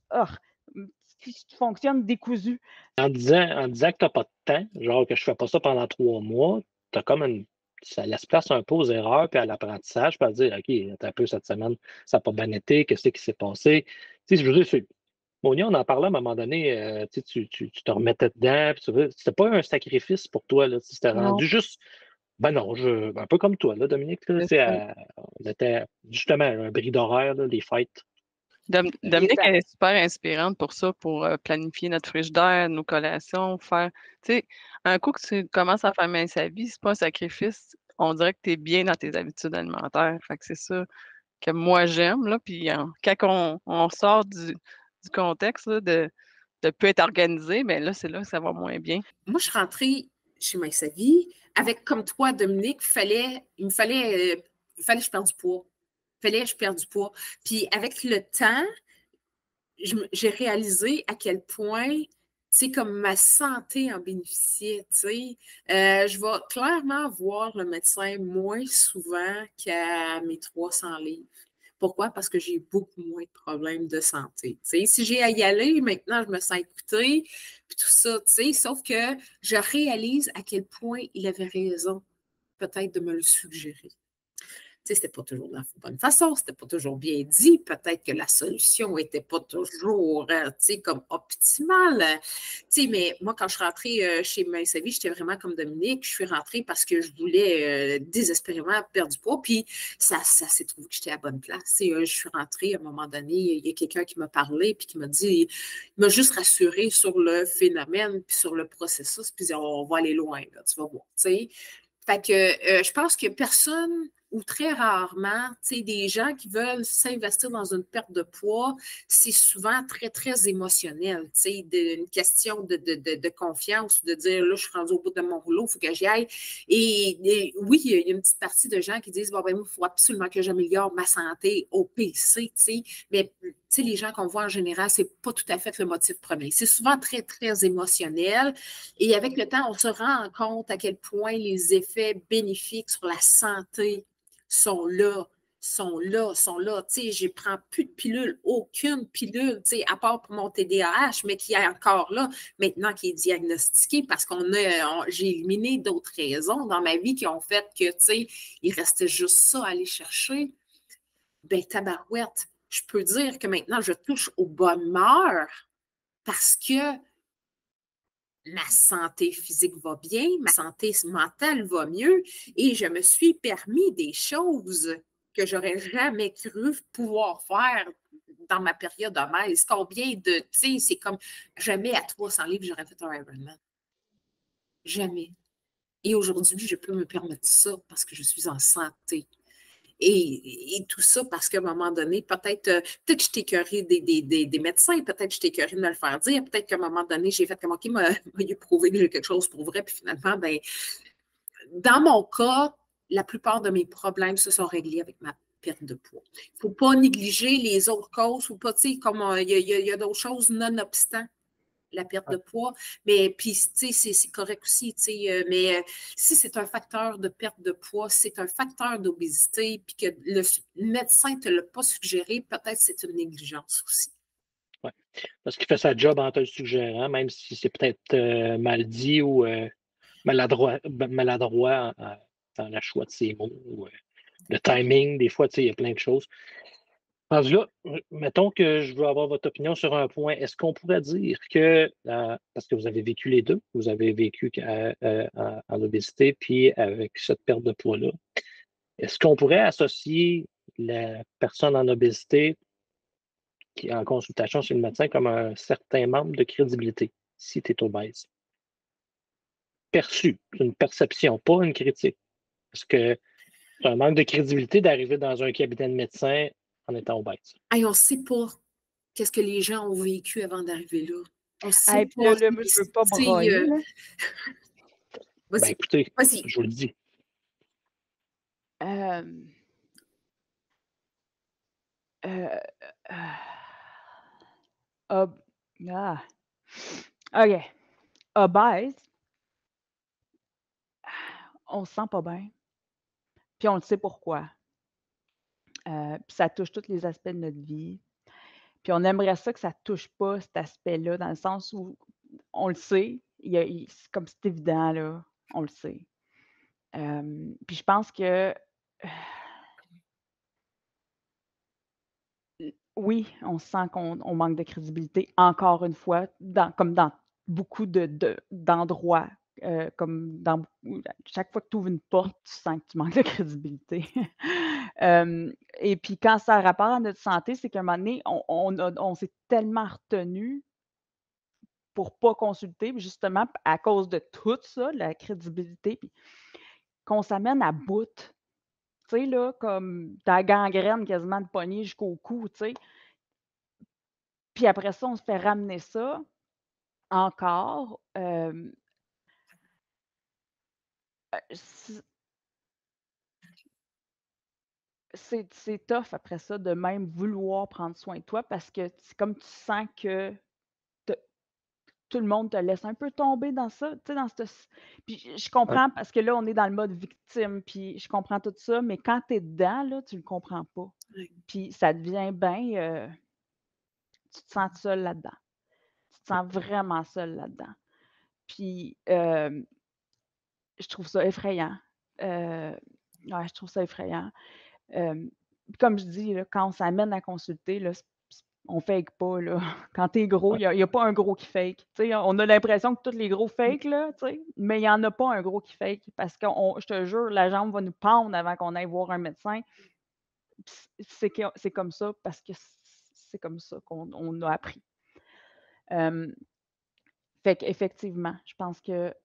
je fonctionne décousu. En disant que tu n'as pas de temps, genre que je fais pas ça pendant 3 mois, tu as comme ça laisse place un peu aux erreurs puis à l'apprentissage, puis à dire, OK, attends un peu cette semaine, ça n'a pas bien été, qu'est-ce qui s'est passé? Tu sais, je veux dire, Monia, on en parlait à un moment donné, tu sais, tu te remettais dedans, puis c'était pas un sacrifice pour toi, là, c'était Non, rendu juste, ben non, un peu comme toi, là, Dominique, là, tu c'est sais, ça. on était justement à un bris d'horaire, là, les fêtes. Les Dominique, a elle est super inspirante pour ça, pour planifier notre frigidaire, nos collations, faire. Tu sais, un coup que tu commences à faire main sa vie, c'est pas un sacrifice. On dirait que tu es bien dans tes habitudes alimentaires. Fait que c'est ça que moi j'aime, là. Puis quand on sort du contexte là, de peu être organisé, bien là, c'est là que ça va moins bien. Moi, je suis rentrée chez Main Sa Vie avec, comme toi, Dominique, il fallait que je perde du poids. Il fallait que je perde du poids. Puis avec le temps, j'ai réalisé à quel point, tu sais, comme ma santé en bénéficiait, tu sais. Je vais clairement voir le médecin moins souvent qu'à mes 300 livres. Pourquoi? Parce que j'ai beaucoup moins de problèmes de santé. Tu sais, si j'ai à y aller, maintenant, je me sens écoutée, puis tout ça, tu sais, sauf que je réalise à quel point il avait raison, peut-être, de me le suggérer. Tu sais, c'était pas toujours de la bonne façon, c'était pas toujours bien dit. Peut-être que la solution n'était pas toujours, tu sais, comme optimale. Tu sais, mais moi, quand je suis rentrée chez Main Sa Vie, j'étais vraiment comme Dominique. Je suis rentrée parce que je voulais désespérément perdre du poids. Puis ça s'est trouvé que j'étais à la bonne place. Tu sais, je suis rentrée à un moment donné, il y a quelqu'un qui m'a parlé puis qui m'a dit, il m'a juste rassurée sur le phénomène puis sur le processus. Puis on va aller loin, là, tu vas voir. Tu sais. Fait que je pense que personne ou très rarement, tu sais, des gens qui veulent s'investir dans une perte de poids, c'est souvent très, très émotionnel, tu sais, une question de confiance, de dire, là, je suis rendu au bout de mon rouleau, il faut que j'y aille. Et oui, il y a une petite partie de gens qui disent, bon, ben, il faut absolument que j'améliore ma santé au PC, tu sais, mais tu sais, les gens qu'on voit en général, c'est pas tout à fait le motif premier. C'est souvent très, très émotionnel. Et avec le temps, on se rend compte à quel point les effets bénéfiques sur la santé sont là, sont là, sont là. Tu sais, je ne prends plus de pilule, aucune pilule, tu sais, à part pour mon TDAH, mais qui est encore là, maintenant qui est diagnostiqué parce j'ai éliminé d'autres raisons dans ma vie qui ont fait que, tu sais, il restait juste ça à aller chercher. Ben, tabarouette, je peux dire que maintenant, je touche au bonheur parce que ma santé physique va bien, ma santé mentale va mieux et je me suis permis des choses que j'aurais jamais cru pouvoir faire dans ma période obèse. Combien de, tu sais, c'est comme jamais à 300 livres, j'aurais fait un Ironman. Jamais. Et aujourd'hui, je peux me permettre ça parce que je suis en santé. Et tout ça parce qu'à un moment donné, peut-être je t'ai écœuré des médecins, peut-être je t'ai écœuré de me le faire dire, peut-être qu'à un moment donné, j'ai fait comme OK, m'a prouvé que j'ai quelque chose pour vrai, puis finalement, ben, dans mon cas, la plupart de mes problèmes se sont réglés avec ma perte de poids. Il ne faut pas négliger les autres causes, faut pas, tu sais, comme il y a d'autres choses nonobstant la perte de poids, mais puis, tu sais, c'est correct aussi, tu sais, mais si c'est un facteur de perte de poids, c'est un facteur d'obésité, puis que le médecin ne te l'a pas suggéré, peut-être c'est une négligence aussi. Ouais. Parce qu'il fait sa job en te le suggérant, même si c'est peut-être mal dit ou maladroit dans le choix de ses mots, ou le timing, des fois, tu sais, il y a plein de choses. Rendu là, mettons que je veux avoir votre opinion sur un point. Est-ce qu'on pourrait dire que, parce que vous avez vécu les deux, vous avez vécu en obésité puis avec cette perte de poids-là, est-ce qu'on pourrait associer la personne en obésité qui est en consultation chez le médecin comme un certain membre de crédibilité si tu es obèse? Perçu, c'est une perception, pas une critique. Parce que c'est un manque de crédibilité d'arriver dans un cabinet de médecin en étant obèse. Hey, on ne sait pas qu'est-ce que les gens ont vécu avant d'arriver là. On sait Puis là, moi, je veux pas broyer, là. Ben Vas-y, écoutez, vas-y. je vous le dis. OK. Obèse, on se sent pas bien, puis on le sait pourquoi. Puis ça touche tous les aspects de notre vie. Puis on aimerait ça que ça touche pas cet aspect-là, dans le sens où on le sait, c'est comme c'est évident, là, on le sait. Puis je pense que oui, on sent qu'on manque de crédibilité, encore une fois, comme dans beaucoup d'endroits, comme dans chaque fois que tu ouvres une porte, tu sens que tu manques de crédibilité. Et puis quand ça a rapport à notre santé, c'est qu'à un moment donné, on s'est tellement retenu pour pas consulter, puis justement à cause de tout ça, la crédibilité, puis qu'on s'amène à bout. Tu sais, là, comme ta gangrène quasiment de poignet jusqu'au cou, tu sais. Puis après ça, on se fait ramener ça encore. C c'est tough après ça de même vouloir prendre soin de toi parce que c'est comme tu sens que te tout le monde te laisse un peu tomber dans ça, tu sais, dans cette puis je Ouais. comprends parce que là, on est dans le mode victime, puis je comprends tout ça, mais quand tu es dedans, là, tu le comprends pas. Oui. Puis ça devient bien, tu te sens seul là-dedans. Tu te sens vraiment seul là-dedans. Puis, je trouve ça effrayant. Ouais, je trouve ça effrayant. Comme je dis, là, quand on s'amène à consulter, là, on fake pas, là. Quand tu es gros, Ouais. il y a pas un gros qui fake. Tu sais, on a l'impression que tous les gros fake, là, tu sais, mais il y en a pas un gros qui fake parce que je te jure, la jambe va nous pendre avant qu'on aille voir un médecin. C'est comme ça parce que c'est comme ça qu'on a appris. Fait qu'effectivement, je pense que,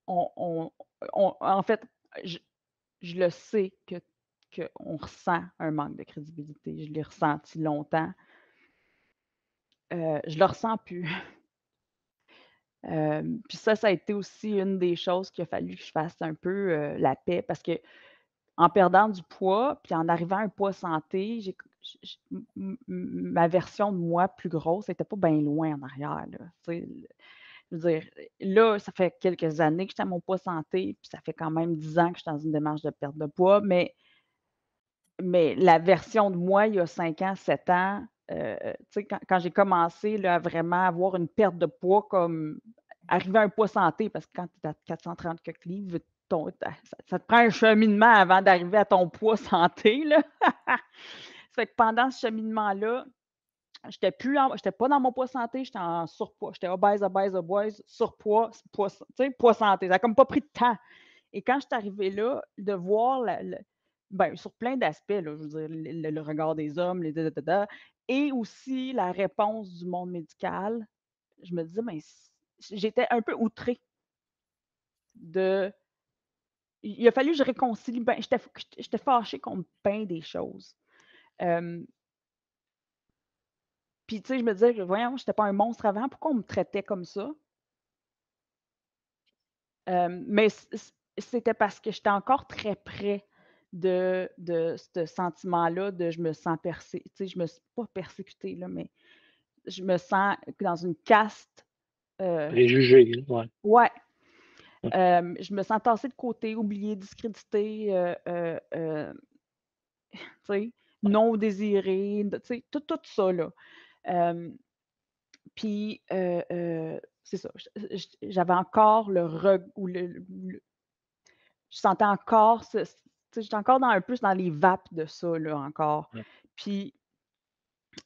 on en fait, je le sais qu'on ressent un manque de crédibilité. Je l'ai ressenti longtemps. Je le ressens plus. Puis ça a été aussi une des choses qu'il a fallu que je fasse un peu, la paix parce qu'en perdant du poids, puis en arrivant à un poids santé, j ma version de moi plus grosse était pas bien loin en arrière, là, tu sais? Je veux dire, là, ça fait quelques années que j'étais à mon poids santé, puis ça fait quand même 10 ans que je suis dans une démarche de perte de poids, mais la version de moi, il y a 5 ans, 7 ans, tu sais, quand j'ai commencé là, à vraiment avoir une perte de poids comme arriver à un poids santé, parce que quand tu es à 430 quelques livres, ça te prend un cheminement avant d'arriver à ton poids santé, là. Ça fait que pendant ce cheminement-là, j'étais pas dans mon poids santé, j'étais en surpoids. J'étais obèse, obèse, obèse, surpoids, poids, tu sais, poids santé. Ça a comme pas pris de temps. Et quand je suis arrivée là, de voir ben, sur plein d'aspects, là, je veux dire, le regard des hommes, les et aussi la réponse du monde médical, je me disais, ben, j'étais un peu outrée de. Il a fallu que je réconcilie. Ben, j'étais fâchée qu'on me peint des choses. Euh, Puis, tu sais, je me disais, voyons, j'étais pas un monstre avant, pourquoi on me traitait comme ça? Mais c'était parce que j'étais encore très près de ce sentiment-là de je me sens tu sais, je me suis pas persécutée, là, mais je me sens dans une caste. Préjugé, là, ouais. Ouais. Ouais. Je me sens tassée de côté, oubliée, discréditée, tu sais, non désirée, tu sais, tout ça, là. Puis, c'est ça, j'avais encore je sentais encore tu sais, j'étais encore un peu dans les vapes de ça, là, encore. Ouais. Puis,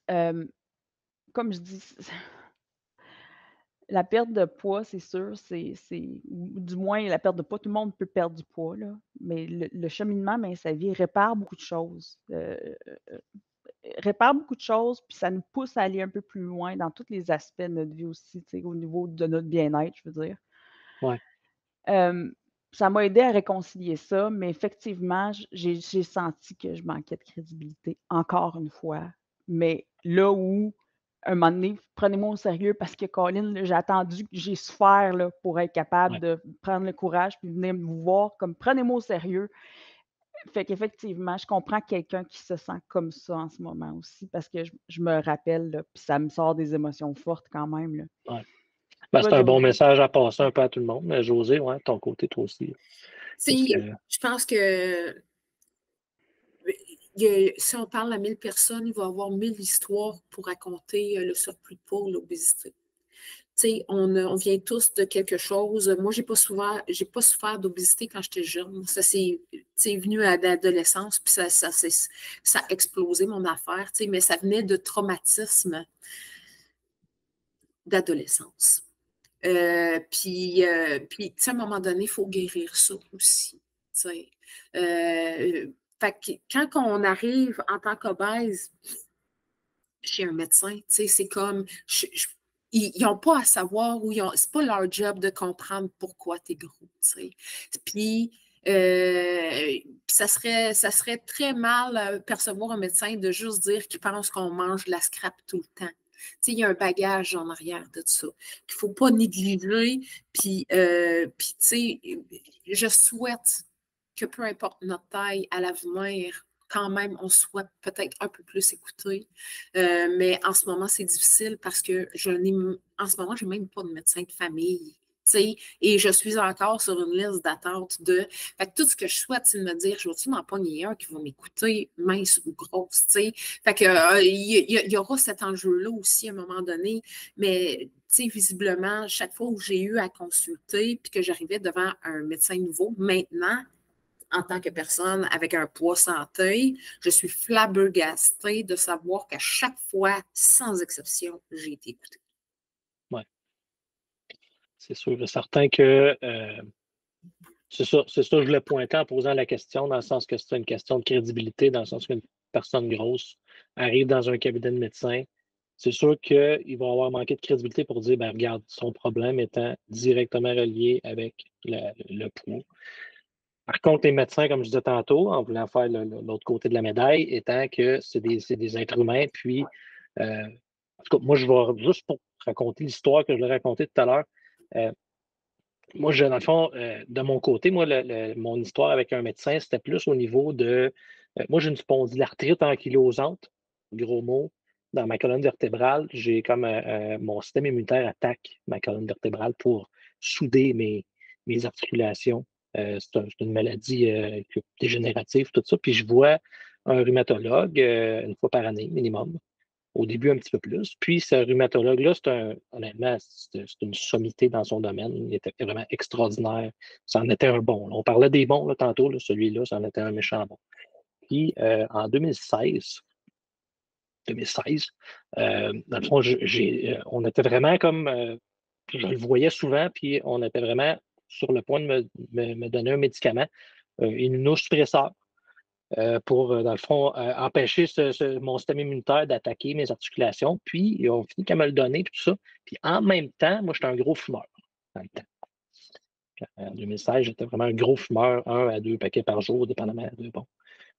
comme je dis, la perte de poids, c'est sûr, ou du moins la perte de poids, tout le monde peut perdre du poids, là, mais le cheminement, ben, sa vie répare beaucoup de choses. Répare beaucoup de choses, puis ça nous pousse à aller un peu plus loin dans tous les aspects de notre vie aussi, tu sais, au niveau de notre bien-être, je veux dire. Ouais. Ça m'a aidé à réconcilier ça, mais effectivement, j'ai senti que je manquais de crédibilité, encore une fois. Mais là où, un moment donné, prenez-moi au sérieux parce que Colin, là, j'ai attendu que j'ai souffert là, pour être capable Ouais. de prendre le courage puis venir me voir comme prenez-moi au sérieux. Fait qu'effectivement, je comprends quelqu'un qui se sent comme ça en ce moment aussi parce que je me rappelle, là, puis ça me sort des émotions fortes quand même, là. Ouais. Ben, Toi, c'est un bon Josée? message à passer un peu à tout le monde. Mais Josée, ouais, ton côté, toi aussi. Parce Si, que, je pense que si on parle à 1000 personnes, il va y avoir 1000 histoires pour raconter le surplus de poids ou l'obésité. Tu sais, on vient tous de quelque chose. Moi, j'ai pas souffert d'obésité quand j'étais jeune. Ça c'est venu à l'adolescence, puis ça a explosé mon affaire, tu sais, mais ça venait de traumatisme d'adolescence. Puis, tu sais, à un moment donné, il faut guérir ça aussi. Tu sais. Fait que quand on arrive en tant qu'obèse chez un médecin, tu sais, c'est comme ils n'ont pas à savoir ou c'est pas leur job de comprendre pourquoi tu es gros. Tu sais. Puis ça serait très mal percevoir un médecin de juste dire qu'il pense qu'on mange de la scrap tout le temps. Tu sais, il y a un bagage en arrière de ça qu'il ne faut pas négliger. Puis tu sais, je souhaite que peu importe notre taille à l'avenir, quand même, on soit peut-être un peu plus écouté. Mais en ce moment, c'est difficile parce que en ce moment, je n'ai même pas de médecin de famille. Et je suis encore sur une liste d'attente de. Fait que tout ce que je souhaite, c'est de me dire, je vais-tu m'en pogner un qui va m'écouter, mince ou grosse, tu sais. Fait que il y aura cet enjeu-là aussi à un moment donné. Mais visiblement, chaque fois où j'ai eu à consulter puis que j'arrivais devant un médecin nouveau, maintenant, en tant que personne avec un poids santé, je suis flabbergastée de savoir qu'à chaque fois, sans exception, j'ai été écoutée. ouais. C'est sûr et certain que c'est ça, je voulais pointer en posant la question, dans le sens que c'est une question de crédibilité, dans le sens qu'une personne grosse arrive dans un cabinet de médecin. C'est sûr qu'il va avoir manqué de crédibilité pour dire, ben regarde, son problème étant directement relié avec le poids. Par contre, les médecins, comme je disais tantôt, en voulant faire l'autre côté de la médaille, étant que c'est des êtres humains, puis, en tout cas, moi, je vais juste pour raconter l'histoire que je l'ai racontée tout à l'heure. Moi, dans le fond, de mon côté, moi, mon histoire avec un médecin, c'était plus au niveau de. Moi, j'ai une spondylarthrite ankylosante, gros mot, dans ma colonne vertébrale. J'ai comme mon système immunitaire attaque ma colonne vertébrale pour souder mes articulations. C'est une maladie dégénérative, tout ça. Puis je vois un rhumatologue une fois par année, minimum. Au début, un petit peu plus. Puis, ce rhumatologue-là, honnêtement, c'est une sommité dans son domaine. Il était vraiment extraordinaire. Ça en était un bon. On parlait des bons là, tantôt. Là, celui-là, ça en était un méchant bon. Puis, en 2016, dans le fond, on était vraiment comme. Je le voyais souvent, puis on était vraiment sur le point de me donner un médicament, immunosuppresseur. Pour, dans le fond, empêcher mon système immunitaire d'attaquer mes articulations. Puis, ils ont fini qu'à me le donner, puis tout ça. Puis, en même temps, moi, j'étais un gros fumeur dans le temps. En 2016, j'étais vraiment un gros fumeur, 1 à 2 paquets par jour, dépendamment de bon.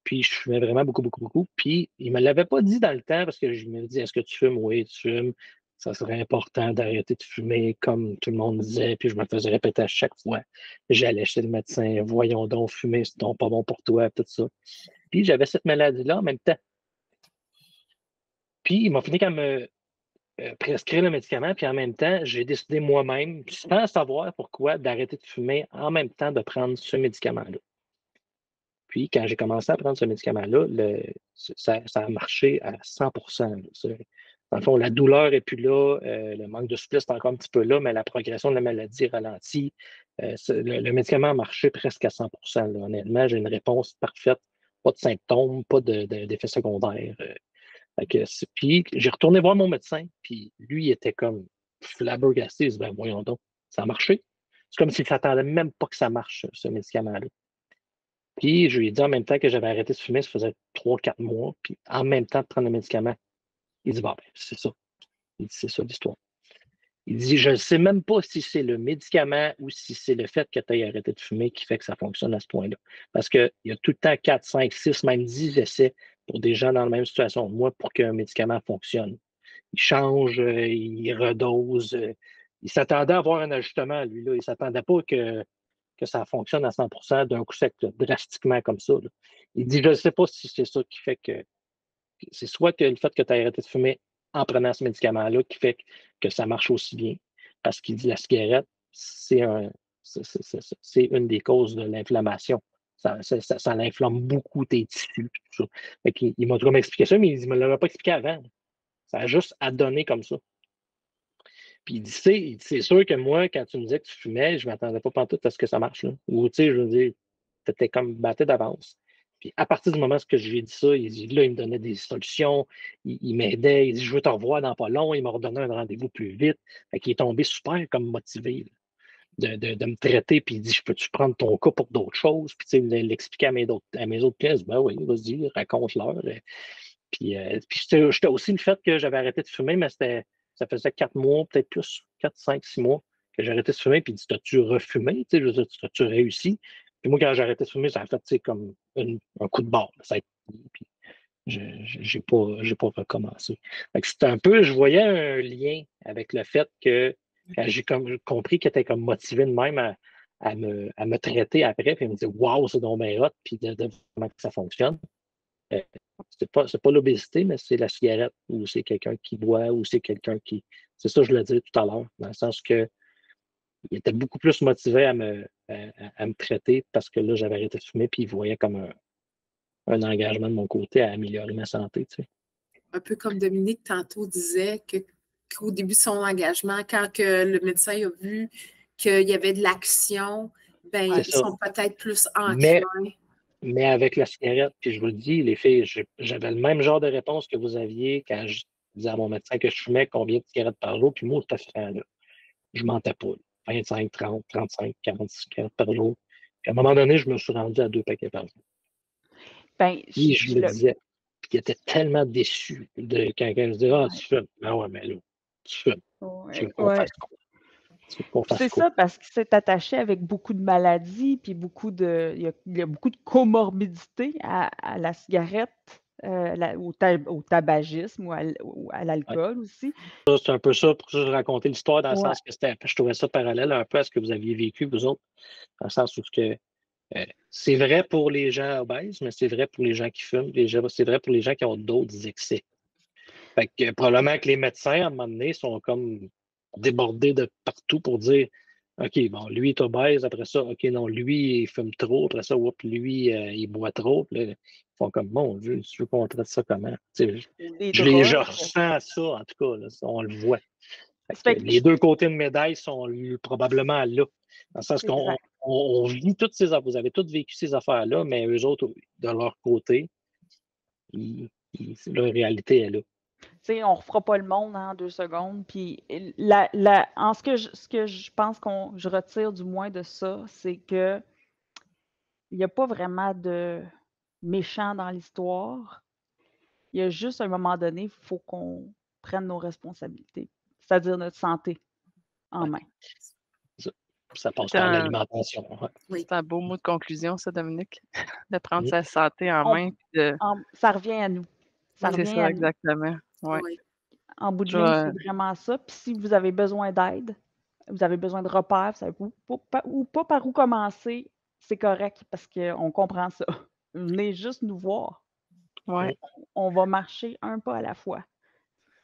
Puis, je fumais vraiment beaucoup, beaucoup, beaucoup. Puis, ils ne me l'avaient pas dit dans le temps parce que je me dis, est-ce que tu fumes? Oui, tu fumes. Ça serait important d'arrêter de fumer, comme tout le monde disait. Puis, je me faisais répéter à chaque fois. J'allais chez le médecin, voyons donc, fumer, c'est donc pas bon pour toi, tout ça. Puis, j'avais cette maladie-là en même temps. Puis, ils m'ont fini qu'à me prescrire le médicament. Puis, en même temps, j'ai décidé moi-même, sans savoir pourquoi, d'arrêter de fumer en même temps de prendre ce médicament-là. Puis, quand j'ai commencé à prendre ce médicament-là, ça a marché à 100%. Dans le fond, la douleur n'est plus là, le manque de souplesse est encore un petit peu là, mais la progression de la maladie ralentit. Le médicament a marché presque à 100%. Là. Honnêtement, j'ai une réponse parfaite. Pas de symptômes, pas d'effets secondaires. Puis, j'ai retourné voir mon médecin, puis lui, il était comme flabbergasté. Il dit, ben voyons donc, ça a marché. C'est comme s'il ne s'attendait même pas que ça marche, ce médicament-là. Puis, je lui ai dit en même temps que j'avais arrêté de fumer, ça faisait 3-4 mois, puis en même temps de prendre le médicament. Il dit, bon, ben, c'est ça. Il dit, c'est ça l'histoire. Il dit, je ne sais même pas si c'est le médicament ou si c'est le fait que tu aies arrêté de fumer qui fait que ça fonctionne à ce point-là. Parce qu'il y a tout le temps 4, 5, 6, même 10 essais pour des gens dans la même situation que moi pour qu'un médicament fonctionne. Il change, il redose. Il s'attendait à avoir un ajustement, lui. Là. Il ne s'attendait pas que ça fonctionne à 100% d'un coup sec, là, drastiquement comme ça. Là. Il dit, je ne sais pas si c'est ça qui fait que c'est soit que le fait que tu as arrêté de fumer en prenant ce médicament-là qui fait que ça marche aussi bien. Parce qu'il dit la cigarette, c'est une des causes de l'inflammation. Ça inflamme beaucoup tes tissus. Tout ça. Il m'a toujours expliqué ça, mais il ne me l'avait pas expliqué avant. Ça a juste à donner comme ça. Puis il dit, c'est sûr que moi, quand tu me disais que tu fumais, je ne m'attendais pas pantoute à ce que ça marche. Là. Ou, tu sais, je veux dire, tu étais comme battu d'avance. Puis à partir du moment où j'ai dit ça, il me donnait des solutions, il m'aidait, il dit, je veux te revoir dans pas long, il m'a redonné un rendez-vous plus vite. Fait qu'il est tombé super comme motivé de me traiter, puis il dit, je peux-tu prendre ton cas pour d'autres choses? Puis tu sais, l'expliquer à mes autres clients, ben oui, vas-y, raconte-leur. Puis j'étais aussi le fait que j'avais arrêté de fumer, mais ça faisait 4 mois, peut-être plus, 4, 5, 6 mois que j'ai arrêté de fumer. Puis il dit, t'as-tu refumé? Tu sais, t'as-tu réussi? Puis moi, quand j'ai arrêté de fumer, ça a fait comme un coup de barre. Ça a été, puis j'ai pas recommencé. C'était un peu, je voyais un lien avec le fait que quand j'ai compris qu'il était comme motivé de même à me traiter après, puis il me dit, waouh, c'est donc bien hot, puis de comment ça fonctionne. C'est pas l'obésité, mais c'est la cigarette, ou c'est quelqu'un qui boit, ou c'est quelqu'un qui. C'est ça, je le disais tout à l'heure, dans le sens que il était beaucoup plus motivé à me traiter parce que là, j'avais arrêté de fumer, puis il voyait comme un engagement de mon côté à améliorer ma santé. Tu sais. Un peu comme Dominique tantôt disait qu'au début de son engagement, quand que le médecin a vu qu'il y avait de l'action, ben, ils sont peut-être plus enclins. Mais avec la cigarette, puis je vous le dis, les filles, j'avais le même genre de réponse que vous aviez quand je disais à mon médecin que je fumais combien de cigarettes par jour, puis moi, c'était franc, là. Je mentais pas. 25, 30, 35, 40 cigarettes par jour. Puis à un moment donné, je me suis rendu à 2 paquets par jour. Ben, puis je le disais. Puis il était tellement déçu de quand je disais, tu fumes. Ben ouais, mais là, tu fumes. Ouais, Tu veux qu'on fasse quoi? C'est ça, parce qu'il s'est attaché avec beaucoup de maladies, puis il y a beaucoup de comorbidités à la cigarette, au tabagisme ou à l'alcool aussi. C'est un peu ça pour ça que je racontais l'histoire, dans le sens que je trouvais ça parallèle un peu à ce que vous aviez vécu, vous autres, dans le sens où c'est vrai pour les gens obèses, mais c'est vrai pour les gens qui fument, c'est vrai pour les gens qui ont d'autres excès. Fait que probablement que les médecins, à un moment donné, sont comme débordés de partout pour dire OK, bon, lui est obèse, après ça, OK, non, lui, il fume trop, après ça, lui, il boit trop. Puis là, ils font comme, mon Dieu, tu veux qu'on traite ça comment? Je ressens ça, en tout cas, là, on le voit. Les deux côtés de médaille sont probablement là. Dans le sens qu'on vit toutes ces affaires, vous avez tous vécu ces affaires-là, mais eux autres, de leur côté, leur réalité est là. On ne refera pas le monde en 2 secondes. Puis ce que je pense je retire du moins de ça, c'est que il n'y a pas vraiment de méchant dans l'histoire. Il y a juste un moment donné, il faut qu'on prenne nos responsabilités, c'est-à-dire notre santé en main. Ça passe par l'alimentation. C'est un beau mot de conclusion, ça, Dominique, de prendre sa santé en main. Ça revient à nous. C'est ça, exactement. Ouais. En bout de ligne, c'est vraiment ça. Puis si vous avez besoin d'aide, vous avez besoin de repères, vous savez pas par où commencer, c'est correct parce qu'on comprend ça. Venez juste nous voir. Ouais. On va marcher un pas à la fois.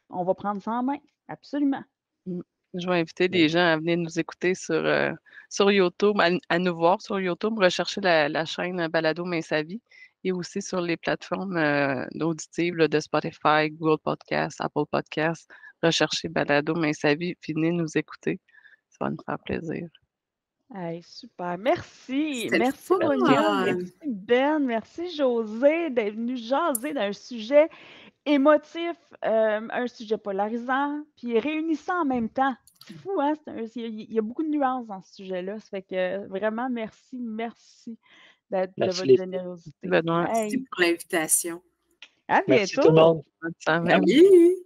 On va prendre ça en main, absolument. Je vais inviter des gens à venir nous écouter sur YouTube, à nous voir sur YouTube, rechercher la chaîne Balado Mais Sa Vie et aussi sur les plateformes auditives de Spotify, Google Podcasts, Apple Podcasts. Rechercher Balado Mais Sa Vie, puis venez nous écouter. Ça va nous faire plaisir. Hey, super. Merci. Merci, Monia. Merci, Ben. Merci, Josée, d'être venue jaser d'un sujet émotif, un sujet polarisant, puis réunissant en même temps. C'est fou, hein? Il y a beaucoup de nuances dans ce sujet-là. Ça fait que vraiment, merci de votre générosité. Merci pour l'invitation. À bientôt. Merci tout le monde. Salut.